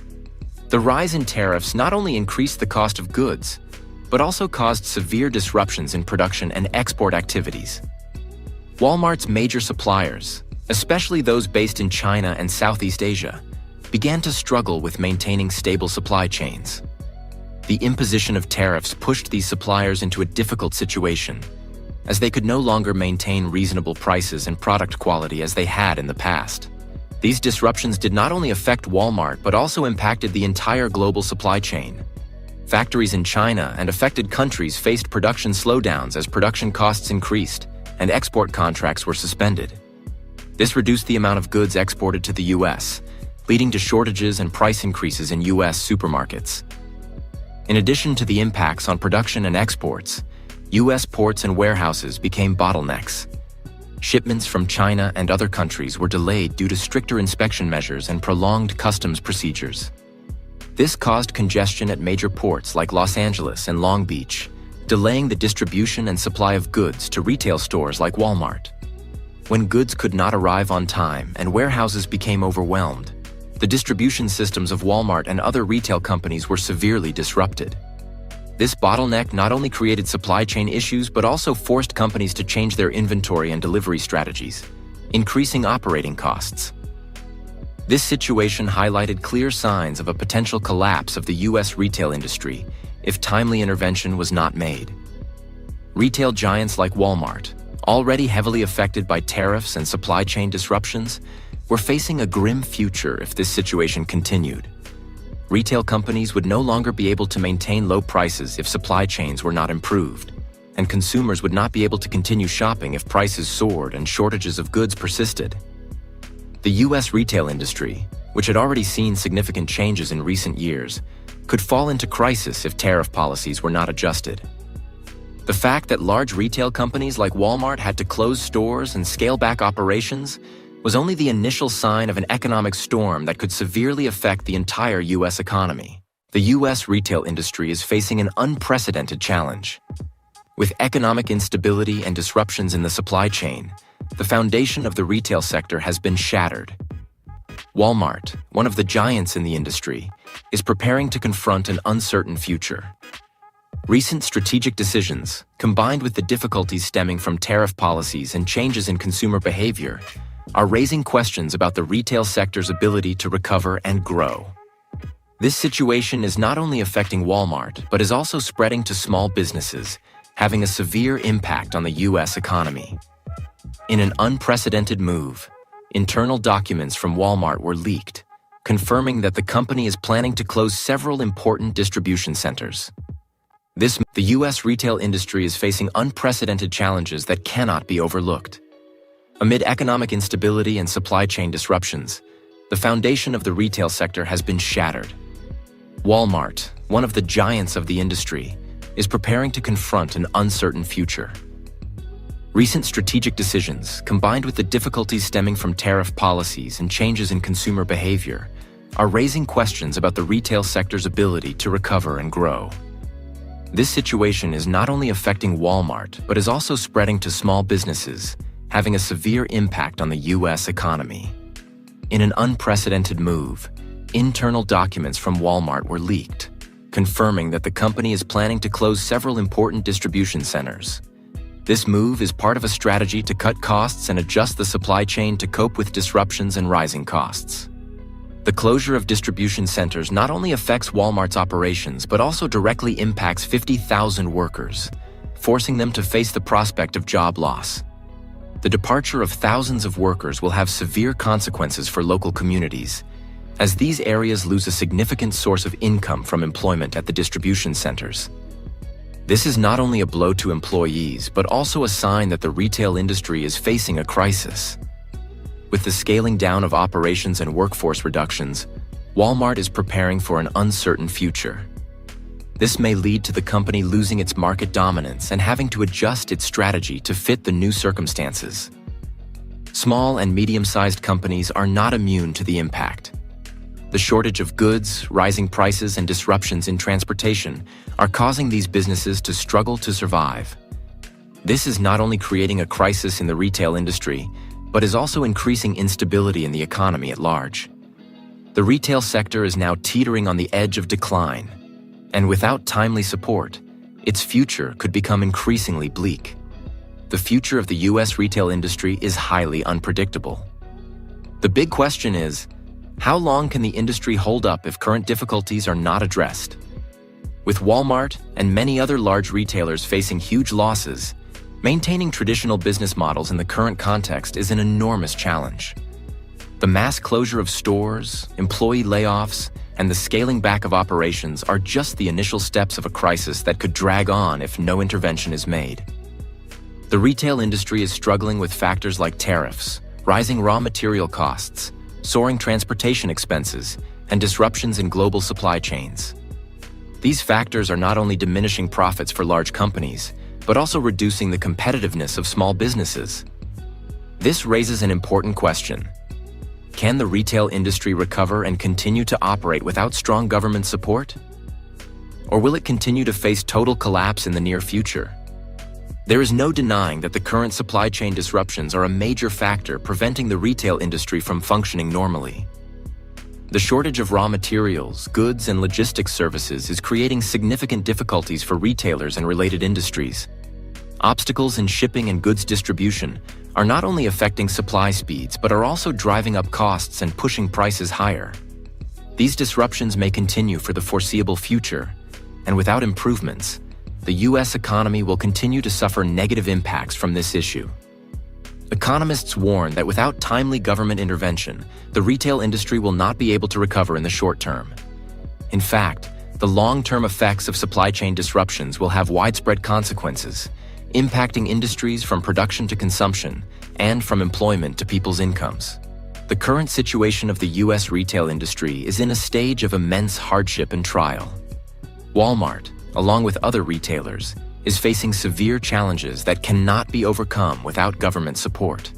The rise in tariffs not only increased the cost of goods, but also caused severe disruptions in production and export activities. Walmart's major suppliers, especially those based in China and Southeast Asia, began to struggle with maintaining stable supply chains. The imposition of tariffs pushed these suppliers into a difficult situation, as they could no longer maintain reasonable prices and product quality as they had in the past. These disruptions did not only affect Walmart but also impacted the entire global supply chain. Factories in China and affected countries faced production slowdowns as production costs increased and export contracts were suspended. This reduced the amount of goods exported to the U.S., leading to shortages and price increases in U.S. supermarkets. In addition to the impacts on production and exports, U.S. ports and warehouses became bottlenecks. Shipments from China and other countries were delayed due to stricter inspection measures and prolonged customs procedures. This caused congestion at major ports like Los Angeles and Long Beach, delaying the distribution and supply of goods to retail stores like Walmart. When goods could not arrive on time and warehouses became overwhelmed, the distribution systems of Walmart and other retail companies were severely disrupted. This bottleneck not only created supply chain issues but also forced companies to change their inventory and delivery strategies, increasing operating costs. This situation highlighted clear signs of a potential collapse of the U.S. retail industry if timely intervention was not made. Retail giants like Walmart, already heavily affected by tariffs and supply chain disruptions, were facing a grim future if this situation continued. Retail companies would no longer be able to maintain low prices if supply chains were not improved, and consumers would not be able to continue shopping if prices soared and shortages of goods persisted. The U.S. retail industry, which had already seen significant changes in recent years, could fall into crisis if tariff policies were not adjusted. The fact that large retail companies like Walmart had to close stores and scale back operations was only the initial sign of an economic storm that could severely affect the entire U.S. economy. The U.S. retail industry is facing an unprecedented challenge. With economic instability and disruptions in the supply chain, the foundation of the retail sector has been shattered. Walmart, one of the giants in the industry, is preparing to confront an uncertain future. Recent strategic decisions, combined with the difficulties stemming from tariff policies and changes in consumer behavior, are raising questions about the retail sector's ability to recover and grow. This situation is not only affecting Walmart, but is also spreading to small businesses, having a severe impact on the U.S. economy. In an unprecedented move, internal documents from Walmart were leaked, confirming that the company is planning to close several important distribution centers. The U.S. retail industry is facing unprecedented challenges that cannot be overlooked. Amid economic instability and supply chain disruptions, the foundation of the retail sector has been shattered. Walmart, one of the giants of the industry, is preparing to confront an uncertain future. Recent strategic decisions, combined with the difficulties stemming from tariff policies and changes in consumer behavior, are raising questions about the retail sector's ability to recover and grow. This situation is not only affecting Walmart, but is also spreading to small businesses, having a severe impact on the U.S. economy. In an unprecedented move, internal documents from Walmart were leaked, confirming that the company is planning to close several important distribution centers. This move is part of a strategy to cut costs and adjust the supply chain to cope with disruptions and rising costs. The closure of distribution centers not only affects Walmart's operations, but also directly impacts 50,000 workers, forcing them to face the prospect of job loss. The departure of thousands of workers will have severe consequences for local communities, as these areas lose a significant source of income from employment at the distribution centers. This is not only a blow to employees, but also a sign that the retail industry is facing a crisis. With the scaling down of operations and workforce reductions, Walmart is preparing for an uncertain future. This may lead to the company losing its market dominance and having to adjust its strategy to fit the new circumstances. Small and medium-sized companies are not immune to the impact. The shortage of goods, rising prices, and disruptions in transportation are causing these businesses to struggle to survive. This is not only creating a crisis in the retail industry, but is also increasing instability in the economy at large. The retail sector is now teetering on the edge of decline, and without timely support, its future could become increasingly bleak. The future of the U.S. retail industry is highly unpredictable. The big question is, how long can the industry hold up if current difficulties are not addressed? With Walmart and many other large retailers facing huge losses, maintaining traditional business models in the current context is an enormous challenge. The mass closure of stores, employee layoffs, and the scaling back of operations are just the initial steps of a crisis that could drag on if no intervention is made. The retail industry is struggling with factors like tariffs, rising raw material costs, soaring transportation expenses, and disruptions in global supply chains. These factors are not only diminishing profits for large companies, but also reducing the competitiveness of small businesses. This raises an important question. Can the retail industry recover and continue to operate without strong government support? Or will it continue to face total collapse in the near future? There is no denying that the current supply chain disruptions are a major factor preventing the retail industry from functioning normally. The shortage of raw materials, goods, and logistics services is creating significant difficulties for retailers and related industries. Obstacles in shipping and goods distribution are not only affecting supply speeds, but are also driving up costs and pushing prices higher. These disruptions may continue for the foreseeable future, and without improvements, the U.S. economy will continue to suffer negative impacts from this issue. Economists warn that without timely government intervention, the retail industry will not be able to recover in the short term. In fact, the long-term effects of supply chain disruptions will have widespread consequences, impacting industries from production to consumption and from employment to people's incomes. The current situation of the U.S. retail industry is in a stage of immense hardship and trial. Walmart, along with other retailers, is facing severe challenges that cannot be overcome without government support.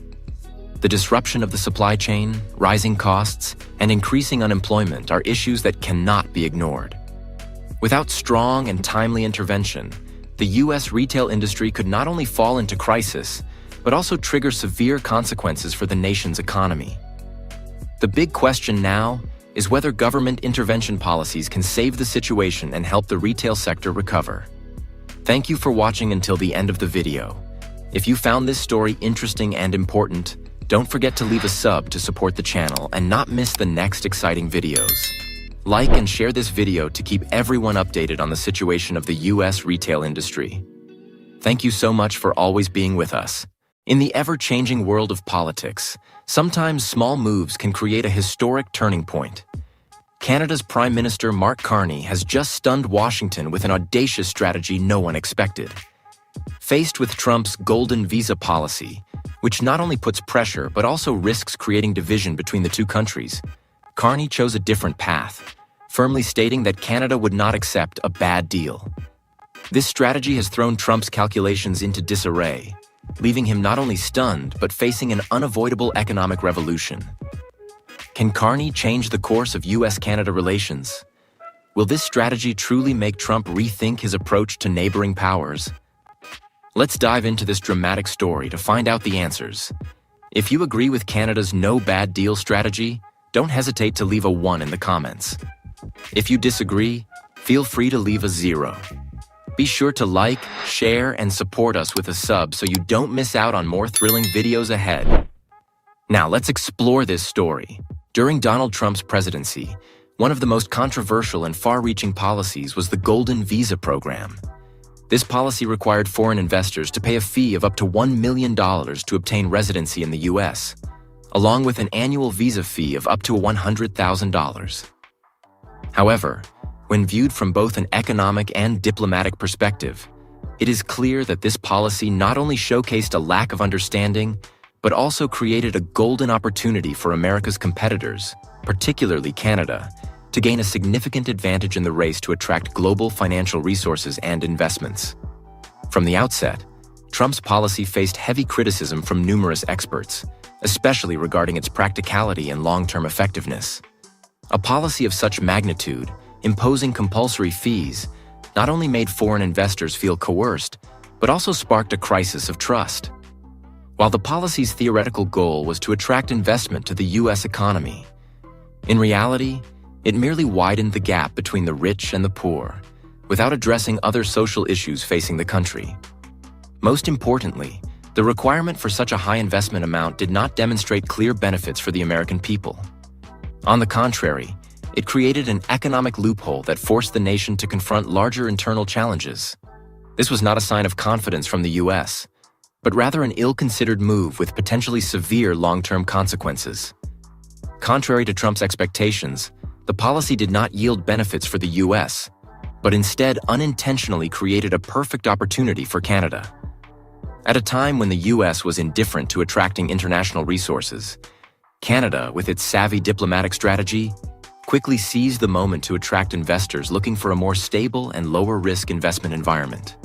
The disruption of the supply chain, rising costs, and increasing unemployment are issues that cannot be ignored. Without strong and timely intervention, the U.S. retail industry could not only fall into crisis, but also trigger severe consequences for the nation's economy. The big question now is whether government intervention policies can save the situation and help the retail sector recover. Thank you for watching until the end of the video. If you found this story interesting and important, don't forget to leave a sub to support the channel and not miss the next exciting videos. Like and share this video to keep everyone updated on the situation of the U.S. retail industry. Thank you so much for always being with us. In the ever-changing world of politics, sometimes small moves can create a historic turning point. Canada's Prime Minister Mark Carney has just stunned Washington with an audacious strategy no one expected. Faced with Trump's golden visa policy, which not only puts pressure but also risks creating division between the two countries, Carney chose a different path, firmly stating that Canada would not accept a bad deal. This strategy has thrown Trump's calculations into disarray, leaving him not only stunned but facing an unavoidable economic revolution. Can Carney change the course of U.S.-Canada relations? Will this strategy truly make Trump rethink his approach to neighboring powers? Let's dive into this dramatic story to find out the answers. If you agree with Canada's no bad deal strategy, don't hesitate to leave a 1 in the comments. If you disagree, feel free to leave a 0. Be sure to like, share, and support us with a sub so you don't miss out on more thrilling videos ahead. Now let's explore this story. During Donald Trump's presidency, one of the most controversial and far-reaching policies was the Golden Visa program. This policy required foreign investors to pay a fee of up to $1 million to obtain residency in the U.S., along with an annual visa fee of up to $100,000. However, when viewed from both an economic and diplomatic perspective, it is clear that this policy not only showcased a lack of understanding, but also created a golden opportunity for America's competitors, particularly Canada, to gain a significant advantage in the race to attract global financial resources and investments. From the outset, Trump's policy faced heavy criticism from numerous experts, especially regarding its practicality and long-term effectiveness. A policy of such magnitude, imposing compulsory fees, not only made foreign investors feel coerced, but also sparked a crisis of trust. While the policy's theoretical goal was to attract investment to the U.S. economy, in reality, it merely widened the gap between the rich and the poor, without addressing other social issues facing the country. Most importantly, the requirement for such a high investment amount did not demonstrate clear benefits for the American people. On the contrary, it created an economic loophole that forced the nation to confront larger internal challenges. This was not a sign of confidence from the U.S., but rather an ill-considered move with potentially severe long-term consequences. Contrary to Trump's expectations, the policy did not yield benefits for the U.S., but instead unintentionally created a perfect opportunity for Canada. At a time when the U.S. was indifferent to attracting international resources, Canada, with its savvy diplomatic strategy, quickly seized the moment to attract investors looking for a more stable and lower-risk investment environment.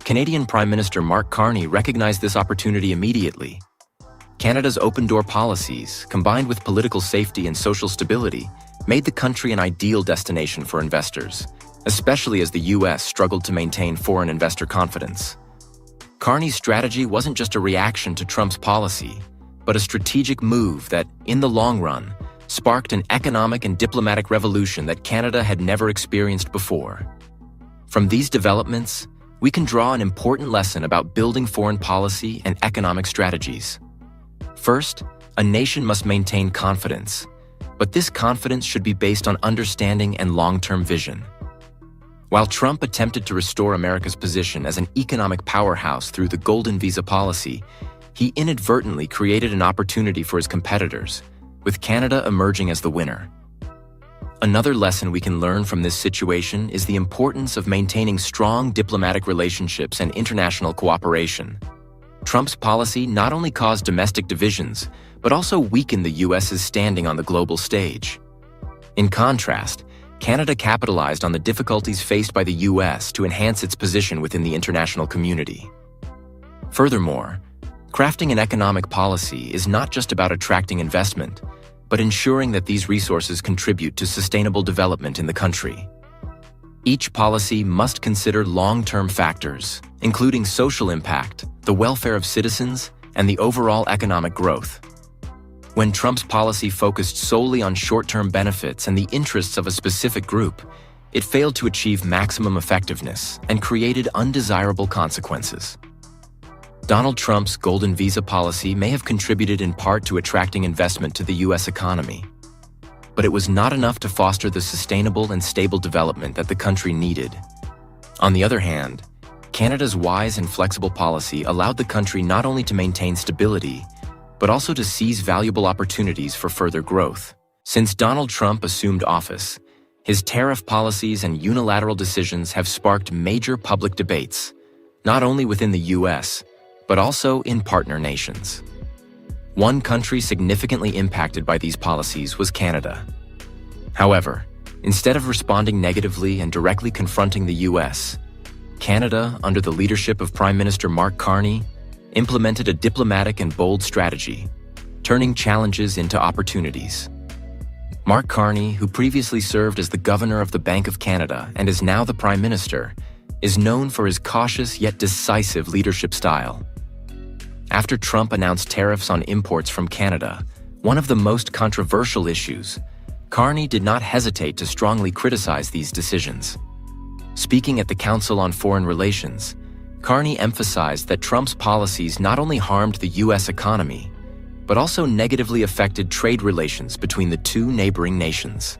Canadian Prime Minister Mark Carney recognized this opportunity immediately. Canada's open-door policies, combined with political safety and social stability, made the country an ideal destination for investors, especially as the U.S. struggled to maintain foreign investor confidence. Carney's strategy wasn't just a reaction to Trump's policy, but a strategic move that, in the long run, sparked an economic and diplomatic revolution that Canada had never experienced before. From these developments, we can draw an important lesson about building foreign policy and economic strategies. First, a nation must maintain confidence, but this confidence should be based on understanding and long-term vision. While Trump attempted to restore America's position as an economic powerhouse through the Golden Visa policy, he inadvertently created an opportunity for his competitors, with Canada emerging as the winner. Another lesson we can learn from this situation is the importance of maintaining strong diplomatic relationships and international cooperation. Trump's policy not only caused domestic divisions, but also weakened the U.S.'s standing on the global stage. In contrast, Canada capitalized on the difficulties faced by the U.S. to enhance its position within the international community. Furthermore, crafting an economic policy is not just about attracting investment, but ensuring that these resources contribute to sustainable development in the country. Each policy must consider long-term factors, including social impact, the welfare of citizens, and the overall economic growth. When Trump's policy focused solely on short-term benefits and the interests of a specific group, it failed to achieve maximum effectiveness and created undesirable consequences. Donald Trump's golden visa policy may have contributed in part to attracting investment to the U.S. economy, but it was not enough to foster the sustainable and stable development that the country needed. On the other hand, Canada's wise and flexible policy allowed the country not only to maintain stability, but also to seize valuable opportunities for further growth. Since Donald Trump assumed office, his tariff policies and unilateral decisions have sparked major public debates, not only within the U.S., but also in partner nations. One country significantly impacted by these policies was Canada. However, instead of responding negatively and directly confronting the U.S., Canada, under the leadership of Prime Minister Mark Carney, implemented a diplomatic and bold strategy, turning challenges into opportunities. Mark Carney, who previously served as the Governor of the Bank of Canada and is now the Prime Minister, is known for his cautious yet decisive leadership style. After Trump announced tariffs on imports from Canada, one of the most controversial issues, Carney did not hesitate to strongly criticize these decisions. Speaking at the Council on Foreign Relations, Carney emphasized that Trump's policies not only harmed the U.S. economy, but also negatively affected trade relations between the two neighboring nations.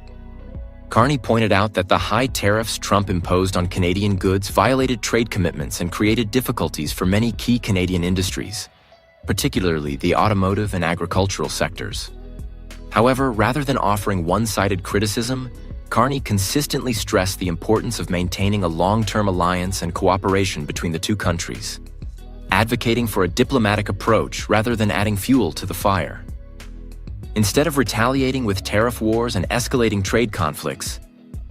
Carney pointed out that the high tariffs Trump imposed on Canadian goods violated trade commitments and created difficulties for many key Canadian industries, particularly the automotive and agricultural sectors. However, rather than offering one-sided criticism, Carney consistently stressed the importance of maintaining a long-term alliance and cooperation between the two countries, advocating for a diplomatic approach rather than adding fuel to the fire. Instead of retaliating with tariff wars and escalating trade conflicts,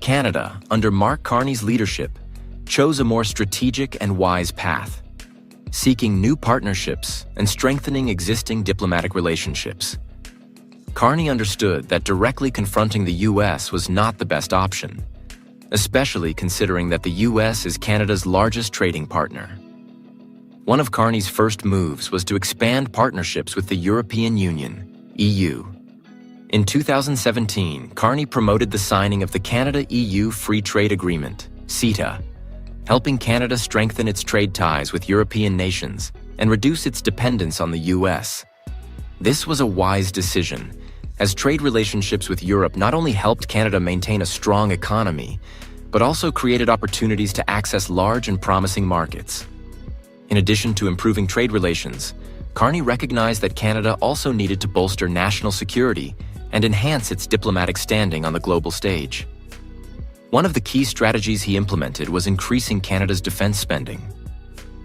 Canada, under Mark Carney's leadership, chose a more strategic and wise path, seeking new partnerships and strengthening existing diplomatic relationships. Carney understood that directly confronting the U.S. was not the best option, especially considering that the U.S. is Canada's largest trading partner. One of Carney's first moves was to expand partnerships with the European Union, EU. In 2017, Carney promoted the signing of the Canada-EU Free Trade Agreement, CETA, helping Canada strengthen its trade ties with European nations and reduce its dependence on the U.S. This was a wise decision, as trade relationships with Europe not only helped Canada maintain a strong economy, but also created opportunities to access large and promising markets. In addition to improving trade relations, Carney recognized that Canada also needed to bolster national security and enhance its diplomatic standing on the global stage. One of the key strategies he implemented was increasing Canada's defense spending.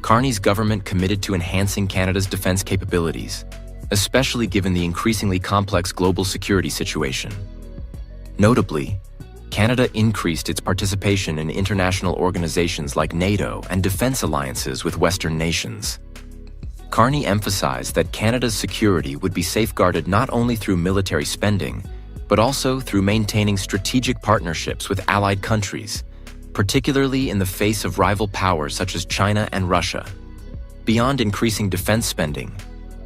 Carney's government committed to enhancing Canada's defense capabilities, especially given the increasingly complex global security situation. Notably, Canada increased its participation in international organizations like NATO and defense alliances with Western nations. Carney emphasized that Canada's security would be safeguarded not only through military spending, but also through maintaining strategic partnerships with allied countries, particularly in the face of rival powers such as China and Russia. Beyond increasing defense spending,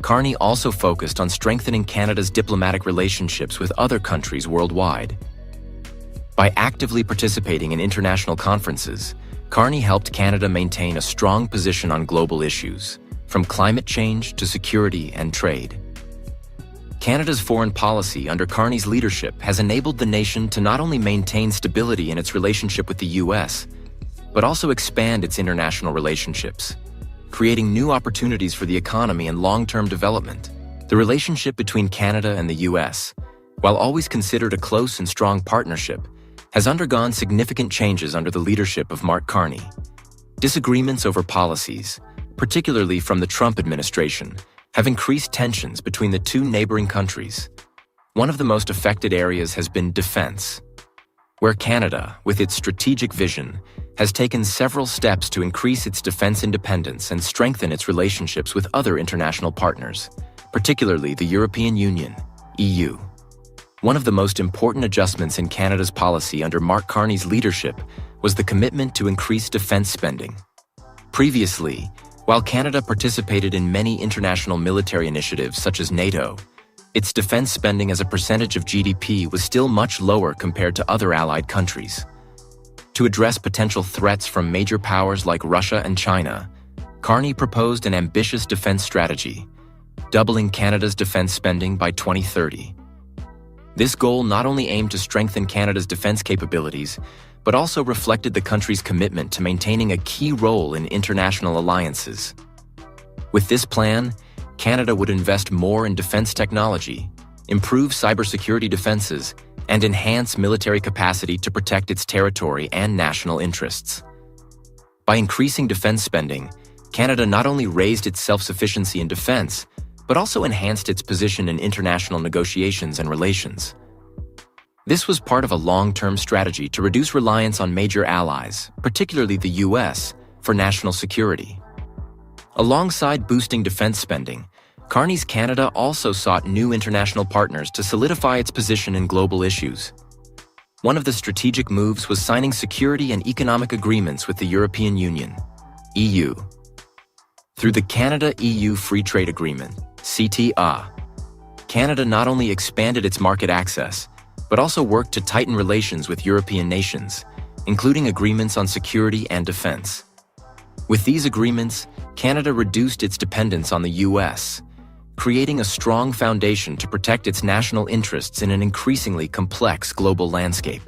Carney also focused on strengthening Canada's diplomatic relationships with other countries worldwide. By actively participating in international conferences, Carney helped Canada maintain a strong position on global issues, from climate change to security and trade. Canada's foreign policy under Carney's leadership has enabled the nation to not only maintain stability in its relationship with the U.S., but also expand its international relationships, creating new opportunities for the economy and long-term development. The relationship between Canada and the U.S., while always considered a close and strong partnership, has undergone significant changes under the leadership of Mark Carney. Disagreements over policies, particularly from the Trump administration, have increased tensions between the two neighboring countries. One of the most affected areas has been defense. where Canada, with its strategic vision, has taken several steps to increase its defense independence and strengthen its relationships with other international partners, particularly the European Union, EU. One of the most important adjustments in Canada's policy under Mark Carney's leadership was the commitment to increase defense spending. Previously, while Canada participated in many international military initiatives such as NATO, its defense spending as a percentage of GDP was still much lower compared to other allied countries. To address potential threats from major powers like Russia and China, Carney proposed an ambitious defense strategy, doubling Canada's defense spending by 2030. This goal not only aimed to strengthen Canada's defense capabilities, but also reflected the country's commitment to maintaining a key role in international alliances. With this plan, Canada would invest more in defense technology, improve cybersecurity defenses, and enhance military capacity to protect its territory and national interests. By increasing defense spending, Canada not only raised its self-sufficiency in defense, but also enhanced its position in international negotiations and relations. This was part of a long-term strategy to reduce reliance on major allies, particularly the US, for national security. Alongside boosting defense spending, Carney's Canada also sought new international partners to solidify its position in global issues. One of the strategic moves was signing security and economic agreements with the European Union, EU. Through the Canada-EU Free Trade Agreement, CTA, Canada not only expanded its market access, but also worked to tighten relations with European nations, including agreements on security and defense. With these agreements, Canada reduced its dependence on the US, creating a strong foundation to protect its national interests in an increasingly complex global landscape.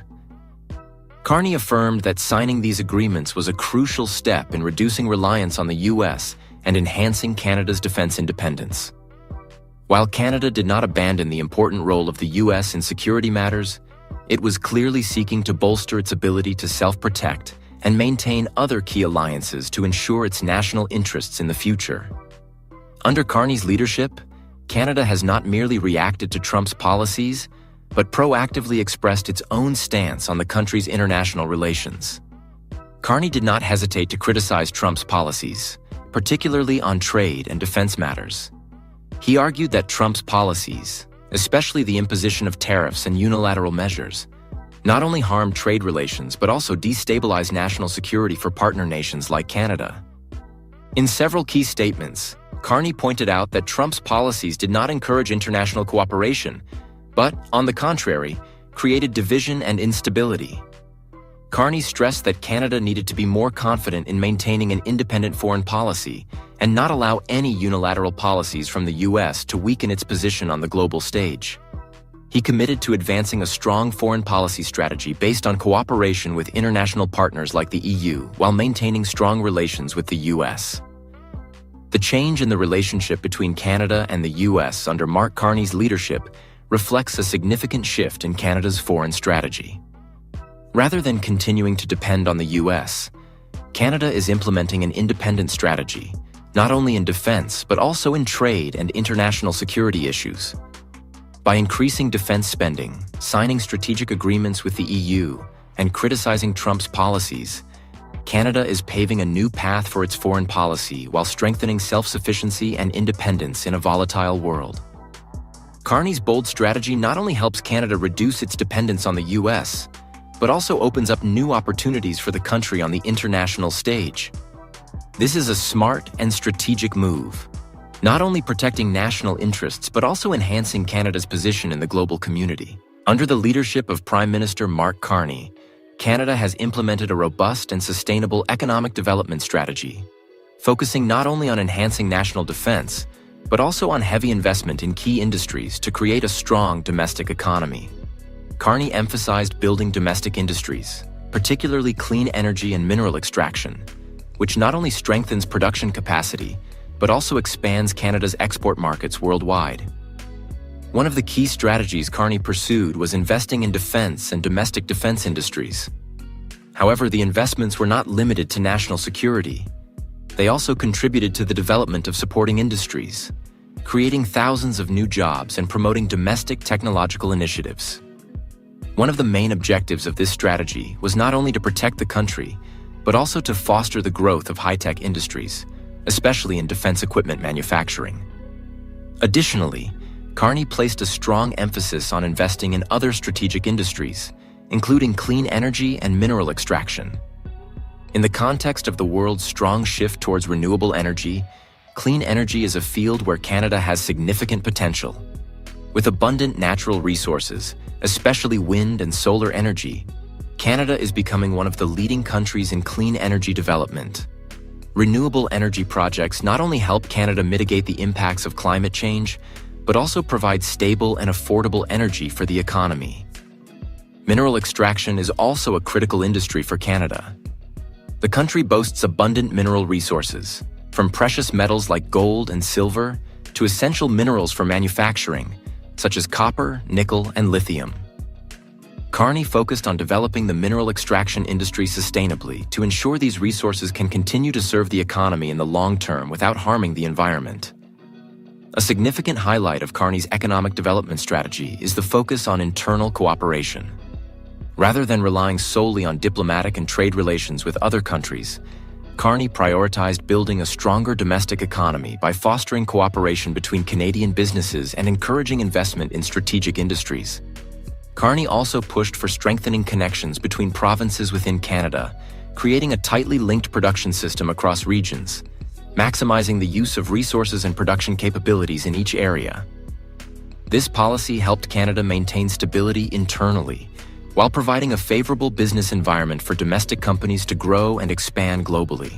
Carney affirmed that signing these agreements was a crucial step in reducing reliance on the US and enhancing Canada's defense independence. While Canada did not abandon the important role of the US in security matters, it was clearly seeking to bolster its ability to self-protect and maintain other key alliances to ensure its national interests in the future. Under Carney's leadership, Canada has not merely reacted to Trump's policies, but proactively expressed its own stance on the country's international relations. Carney did not hesitate to criticize Trump's policies, particularly on trade and defense matters. He argued that Trump's policies, especially the imposition of tariffs and unilateral measures, not only harmed trade relations but also destabilized national security for partner nations like Canada. In several key statements, Carney pointed out that Trump's policies did not encourage international cooperation, but, on the contrary, created division and instability. Carney stressed that Canada needed to be more confident in maintaining an independent foreign policy and not allow any unilateral policies from the US to weaken its position on the global stage. He committed to advancing a strong foreign policy strategy based on cooperation with international partners like the EU while maintaining strong relations with the US. The change in the relationship between Canada and the US under Mark Carney's leadership reflects a significant shift in Canada's foreign strategy. Rather than continuing to depend on the US, Canada is implementing an independent strategy, not only in defense but also in trade and international security issues. By increasing defense spending, signing strategic agreements with the EU, and criticizing Trump's policies, Canada is paving a new path for its foreign policy while strengthening self-sufficiency and independence in a volatile world. Carney's bold strategy not only helps Canada reduce its dependence on the US, but also opens up new opportunities for the country on the international stage. This is a smart and strategic move, not only protecting national interests but also enhancing Canada's position in the global community. Under the leadership of Prime Minister Mark Carney, Canada has implemented a robust and sustainable economic development strategy, focusing not only on enhancing national defense, but also on heavy investment in key industries to create a strong domestic economy. Carney emphasized building domestic industries, particularly clean energy and mineral extraction, which not only strengthens production capacity, but also expands Canada's export markets worldwide. One of the key strategies Carney pursued was investing in defense and domestic defense industries. However, the investments were not limited to national security. They also contributed to the development of supporting industries, creating thousands of new jobs and promoting domestic technological initiatives. One of the main objectives of this strategy was not only to protect the country, but also to foster the growth of high-tech industries, especially in defense equipment manufacturing. Additionally, Carney placed a strong emphasis on investing in other strategic industries, including clean energy and mineral extraction. In the context of the world's strong shift towards renewable energy, clean energy is a field where Canada has significant potential. With abundant natural resources, especially wind and solar energy, Canada is becoming one of the leading countries in clean energy development. Renewable energy projects not only help Canada mitigate the impacts of climate change, but also provide stable and affordable energy for the economy. Mineral extraction is also a critical industry for Canada. The country boasts abundant mineral resources, from precious metals like gold and silver to essential minerals for manufacturing, such as copper, nickel, and lithium. Carney focused on developing the mineral extraction industry sustainably to ensure these resources can continue to serve the economy in the long term without harming the environment. A significant highlight of Carney's economic development strategy is the focus on internal cooperation. Rather than relying solely on diplomatic and trade relations with other countries, Carney prioritized building a stronger domestic economy by fostering cooperation between Canadian businesses and encouraging investment in strategic industries. Carney also pushed for strengthening connections between provinces within Canada, creating a tightly linked production system across regions, maximizing the use of resources and production capabilities in each area. This policy helped Canada maintain stability internally, while providing a favorable business environment for domestic companies to grow and expand globally.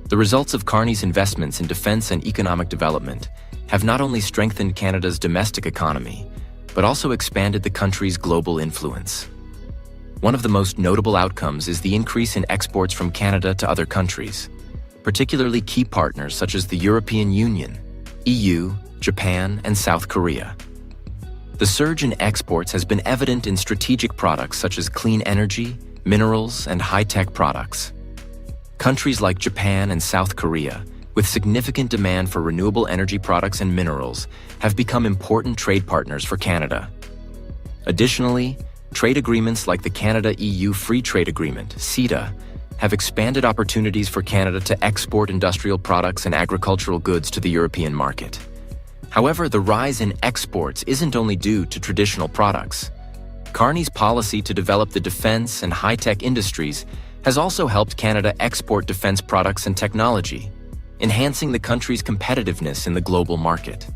The results of Carney's investments in defense and economic development have not only strengthened Canada's domestic economy, but also expanded the country's global influence. One of the most notable outcomes is the increase in exports from Canada to other countries, particularly key partners such as the European Union, EU, Japan, and South Korea. The surge in exports has been evident in strategic products such as clean energy, minerals, and high-tech products. Countries like Japan and South Korea, with significant demand for renewable energy products and minerals, have become important trade partners for Canada. Additionally, trade agreements like the Canada-EU Free Trade Agreement, CETA, have expanded opportunities for Canada to export industrial products and agricultural goods to the European market. However, the rise in exports isn't only due to traditional products. Carney's policy to develop the defense and high-tech industries has also helped Canada export defense products and technology, enhancing the country's competitiveness in the global market.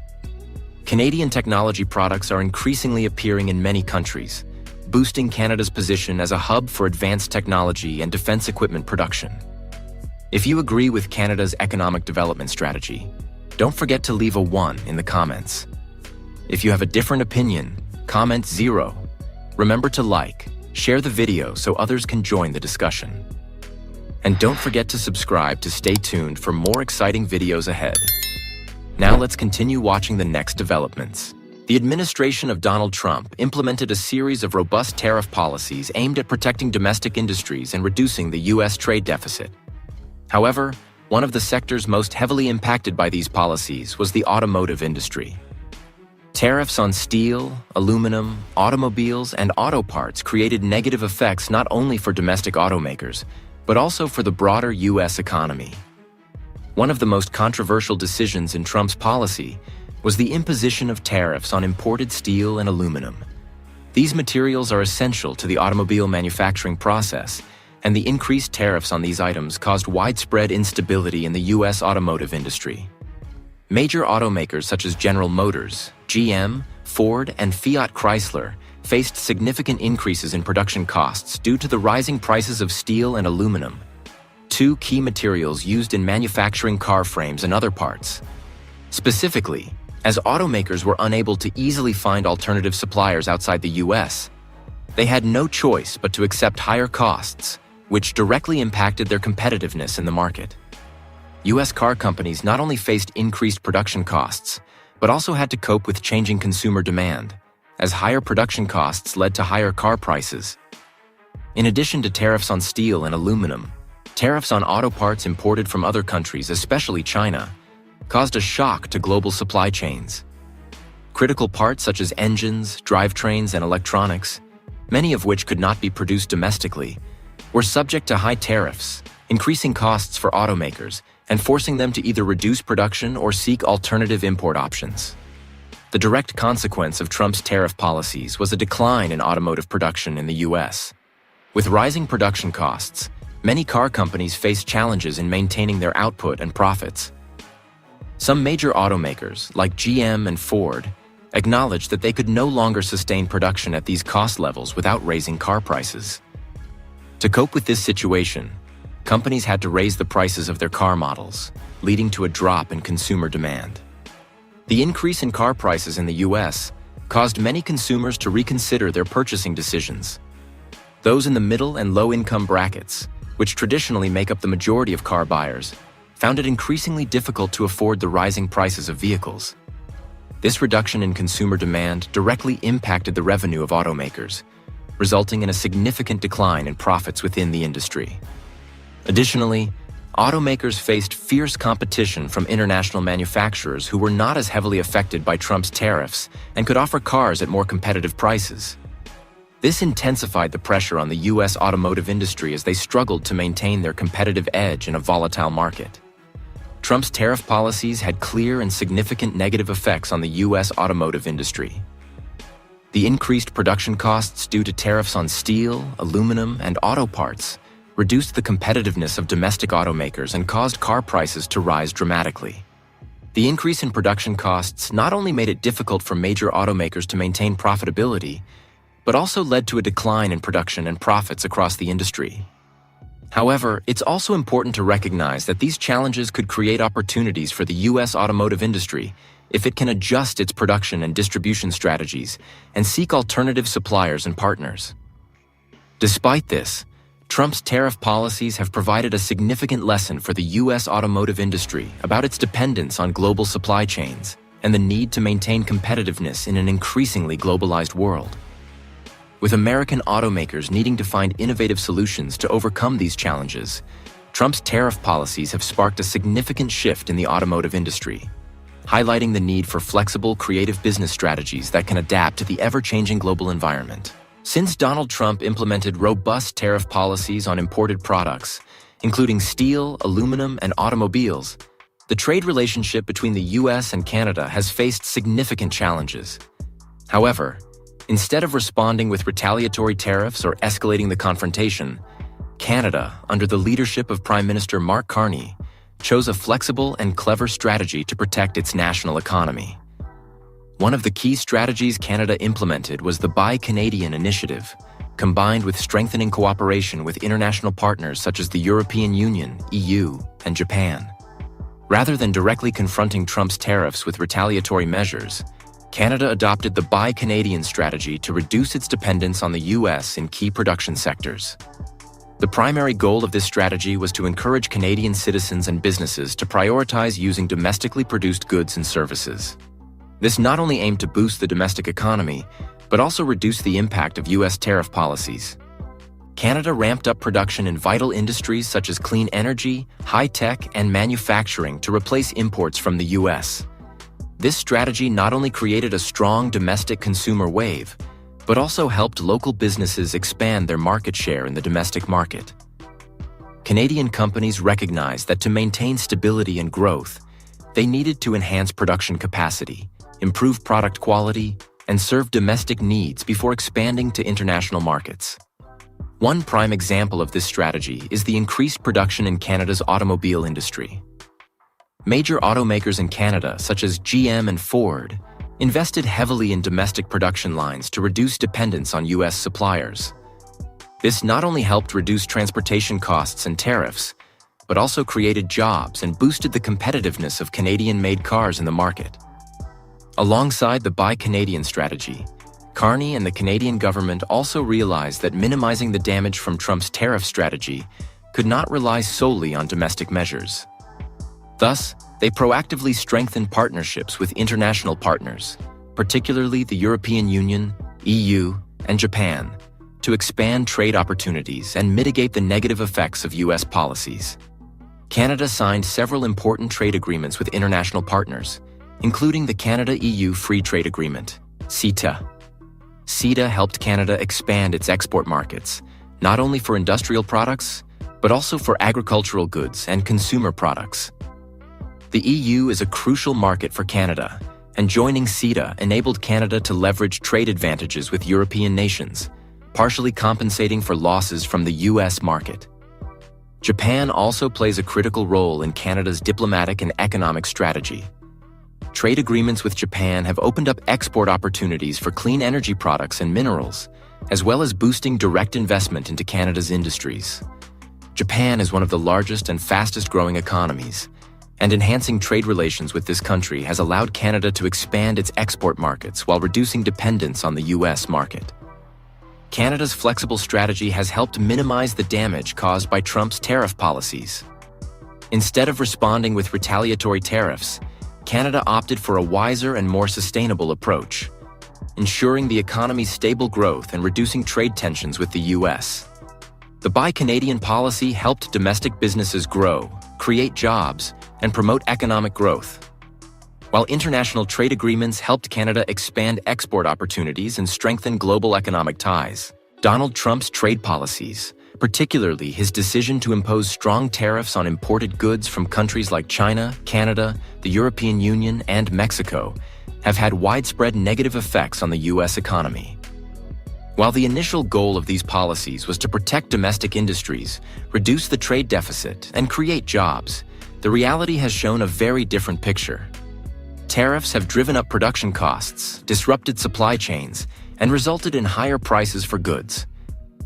Canadian technology products are increasingly appearing in many countries, boosting Canada's position as a hub for advanced technology and defense equipment production. If you agree with Canada's economic development strategy, don't forget to leave a 1 in the comments. If you have a different opinion, comment 0. Remember to like, share the video so others can join the discussion. And don't forget to subscribe to stay tuned for more exciting videos ahead. Now let's continue watching the next developments. The administration of Donald Trump implemented a series of robust tariff policies aimed at protecting domestic industries and reducing the U.S. trade deficit. However, one of the sectors most heavily impacted by these policies was the automotive industry. Tariffs on steel, aluminum, automobiles, and auto parts created negative effects not only for domestic automakers, but also for the broader U.S. economy. One of the most controversial decisions in Trump's policy was the imposition of tariffs on imported steel and aluminum. These materials are essential to the automobile manufacturing process, and the increased tariffs on these items caused widespread instability in the U.S. automotive industry. Major automakers such as General Motors, GM, Ford, and Fiat Chrysler faced significant increases in production costs due to the rising prices of steel and aluminum, two key materials used in manufacturing car frames and other parts. Specifically, as automakers were unable to easily find alternative suppliers outside the U.S., they had no choice but to accept higher costs, which directly impacted their competitiveness in the market. U.S. car companies not only faced increased production costs, but also had to cope with changing consumer demand, as higher production costs led to higher car prices. In addition to tariffs on steel and aluminum, tariffs on auto parts imported from other countries, especially China, caused a shock to global supply chains. Critical parts such as engines, drivetrains, and electronics many of which could not be produced domestically, were subject to high tariffs, increasing costs for automakers and forcing them to either reduce production or seek alternative import options. The direct consequence of Trump's tariff policies was a decline in automotive production in the U.S. With rising production costs, many car companies faced challenges in maintaining their output and profits. Some major automakers, like GM and Ford, acknowledged that they could no longer sustain production at these cost levels without raising car prices. To cope with this situation, companies had to raise the prices of their car models, leading to a drop in consumer demand. The increase in car prices in the U.S. caused many consumers to reconsider their purchasing decisions. Those in the middle and low-income brackets, which traditionally make up the majority of car buyers, found it increasingly difficult to afford the rising prices of vehicles. This reduction in consumer demand directly impacted the revenue of automakers, resulting in a significant decline in profits within the industry. Additionally, automakers faced fierce competition from international manufacturers who were not as heavily affected by Trump's tariffs and could offer cars at more competitive prices. This intensified the pressure on the U.S. automotive industry as they struggled to maintain their competitive edge in a volatile market. Trump's tariff policies had clear and significant negative effects on the U.S. automotive industry. The increased production costs due to tariffs on steel, aluminum, and auto parts reduced the competitiveness of domestic automakers and caused car prices to rise dramatically. The increase in production costs not only made it difficult for major automakers to maintain profitability, but also led to a decline in production and profits across the industry. However, it's also important to recognize that these challenges could create opportunities for the U.S. automotive industry if it can adjust its production and distribution strategies and seek alternative suppliers and partners. Despite this, Trump's tariff policies have provided a significant lesson for the U.S. automotive industry about its dependence on global supply chains and the need to maintain competitiveness in an increasingly globalized world. With American automakers needing to find innovative solutions to overcome these challenges, Trump's tariff policies have sparked a significant shift in the automotive industry, highlighting the need for flexible, creative business strategies that can adapt to the ever-changing global environment. Since Donald Trump implemented robust tariff policies on imported products, including steel, aluminum, and automobiles, the trade relationship between the U.S. and Canada has faced significant challenges. However, instead of responding with retaliatory tariffs or escalating the confrontation, Canada, under the leadership of Prime Minister Mark Carney, chose a flexible and clever strategy to protect its national economy. One of the key strategies Canada implemented was the Buy Canadian initiative, combined with strengthening cooperation with international partners such as the European Union, EU, and Japan. Rather than directly confronting Trump's tariffs with retaliatory measures, Canada adopted the Buy Canadian strategy to reduce its dependence on the U.S. in key production sectors. The primary goal of this strategy was to encourage Canadian citizens and businesses to prioritize using domestically produced goods and services. This not only aimed to boost the domestic economy, but also reduce the impact of U.S. tariff policies. Canada ramped up production in vital industries such as clean energy, high-tech, and manufacturing to replace imports from the U.S. This strategy not only created a strong domestic consumer wave, but also helped local businesses expand their market share in the domestic market. Canadian companies recognized that to maintain stability and growth, they needed to enhance production capacity, improve product quality, and serve domestic needs before expanding to international markets. One prime example of this strategy is the increased production in Canada's automobile industry. Major automakers in Canada, such as GM and Ford, invested heavily in domestic production lines to reduce dependence on U.S. suppliers. This not only helped reduce transportation costs and tariffs, but also created jobs and boosted the competitiveness of Canadian-made cars in the market. Alongside the Buy Canadian strategy, Carney and the Canadian government also realized that minimizing the damage from Trump's tariff strategy could not rely solely on domestic measures. Thus, they proactively strengthened partnerships with international partners, particularly the European Union, EU, and Japan, to expand trade opportunities and mitigate the negative effects of U.S. policies. Canada signed several important trade agreements with international partners, including the Canada-EU Free Trade Agreement, CETA. CETA helped Canada expand its export markets, not only for industrial products, but also for agricultural goods and consumer products. The EU is a crucial market for Canada, and joining CETA enabled Canada to leverage trade advantages with European nations, partially compensating for losses from the US market. Japan also plays a critical role in Canada's diplomatic and economic strategy. Trade agreements with Japan have opened up export opportunities for clean energy products and minerals, as well as boosting direct investment into Canada's industries. Japan is one of the largest and fastest-growing economies, and enhancing trade relations with this country has allowed Canada to expand its export markets while reducing dependence on the US market. Canada's flexible strategy has helped minimize the damage caused by Trump's tariff policies. Instead of responding with retaliatory tariffs, Canada opted for a wiser and more sustainable approach, ensuring the economy's stable growth and reducing trade tensions with the US. The Buy Canadian policy helped domestic businesses grow, create jobs, and promote economic growth. While international trade agreements helped Canada expand export opportunities and strengthen global economic ties, Donald Trump's trade policies, particularly his decision to impose strong tariffs on imported goods from countries like China, Canada, the European Union, and Mexico, have had widespread negative effects on the US economy. While the initial goal of these policies was to protect domestic industries, reduce the trade deficit, and create jobs, the reality has shown a very different picture. Tariffs have driven up production costs, disrupted supply chains, and resulted in higher prices for goods.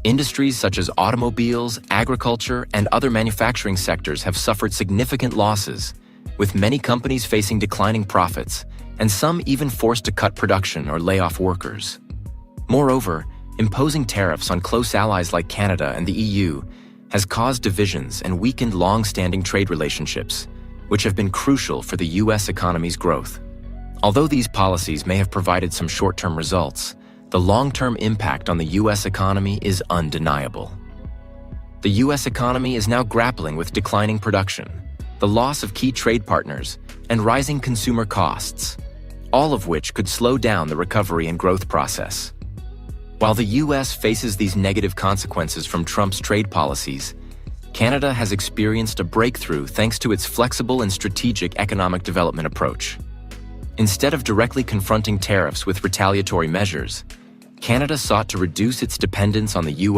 Industries such as automobiles, agriculture, and other manufacturing sectors have suffered significant losses, with many companies facing declining profits, and some even forced to cut production or lay off workers. Moreover, imposing tariffs on close allies like Canada and the EU has caused divisions and weakened long-standing trade relationships, which have been crucial for the US economy's growth. Although these policies may have provided some short-term results, the long-term impact on the US economy is undeniable. The US economy is now grappling with declining production, the loss of key trade partners, and rising consumer costs, all of which could slow down the recovery and growth process. While the US faces these negative consequences from Trump's trade policies, Canada has experienced a breakthrough thanks to its flexible and strategic economic development approach. Instead of directly confronting tariffs with retaliatory measures, Canada sought to reduce its dependence on the US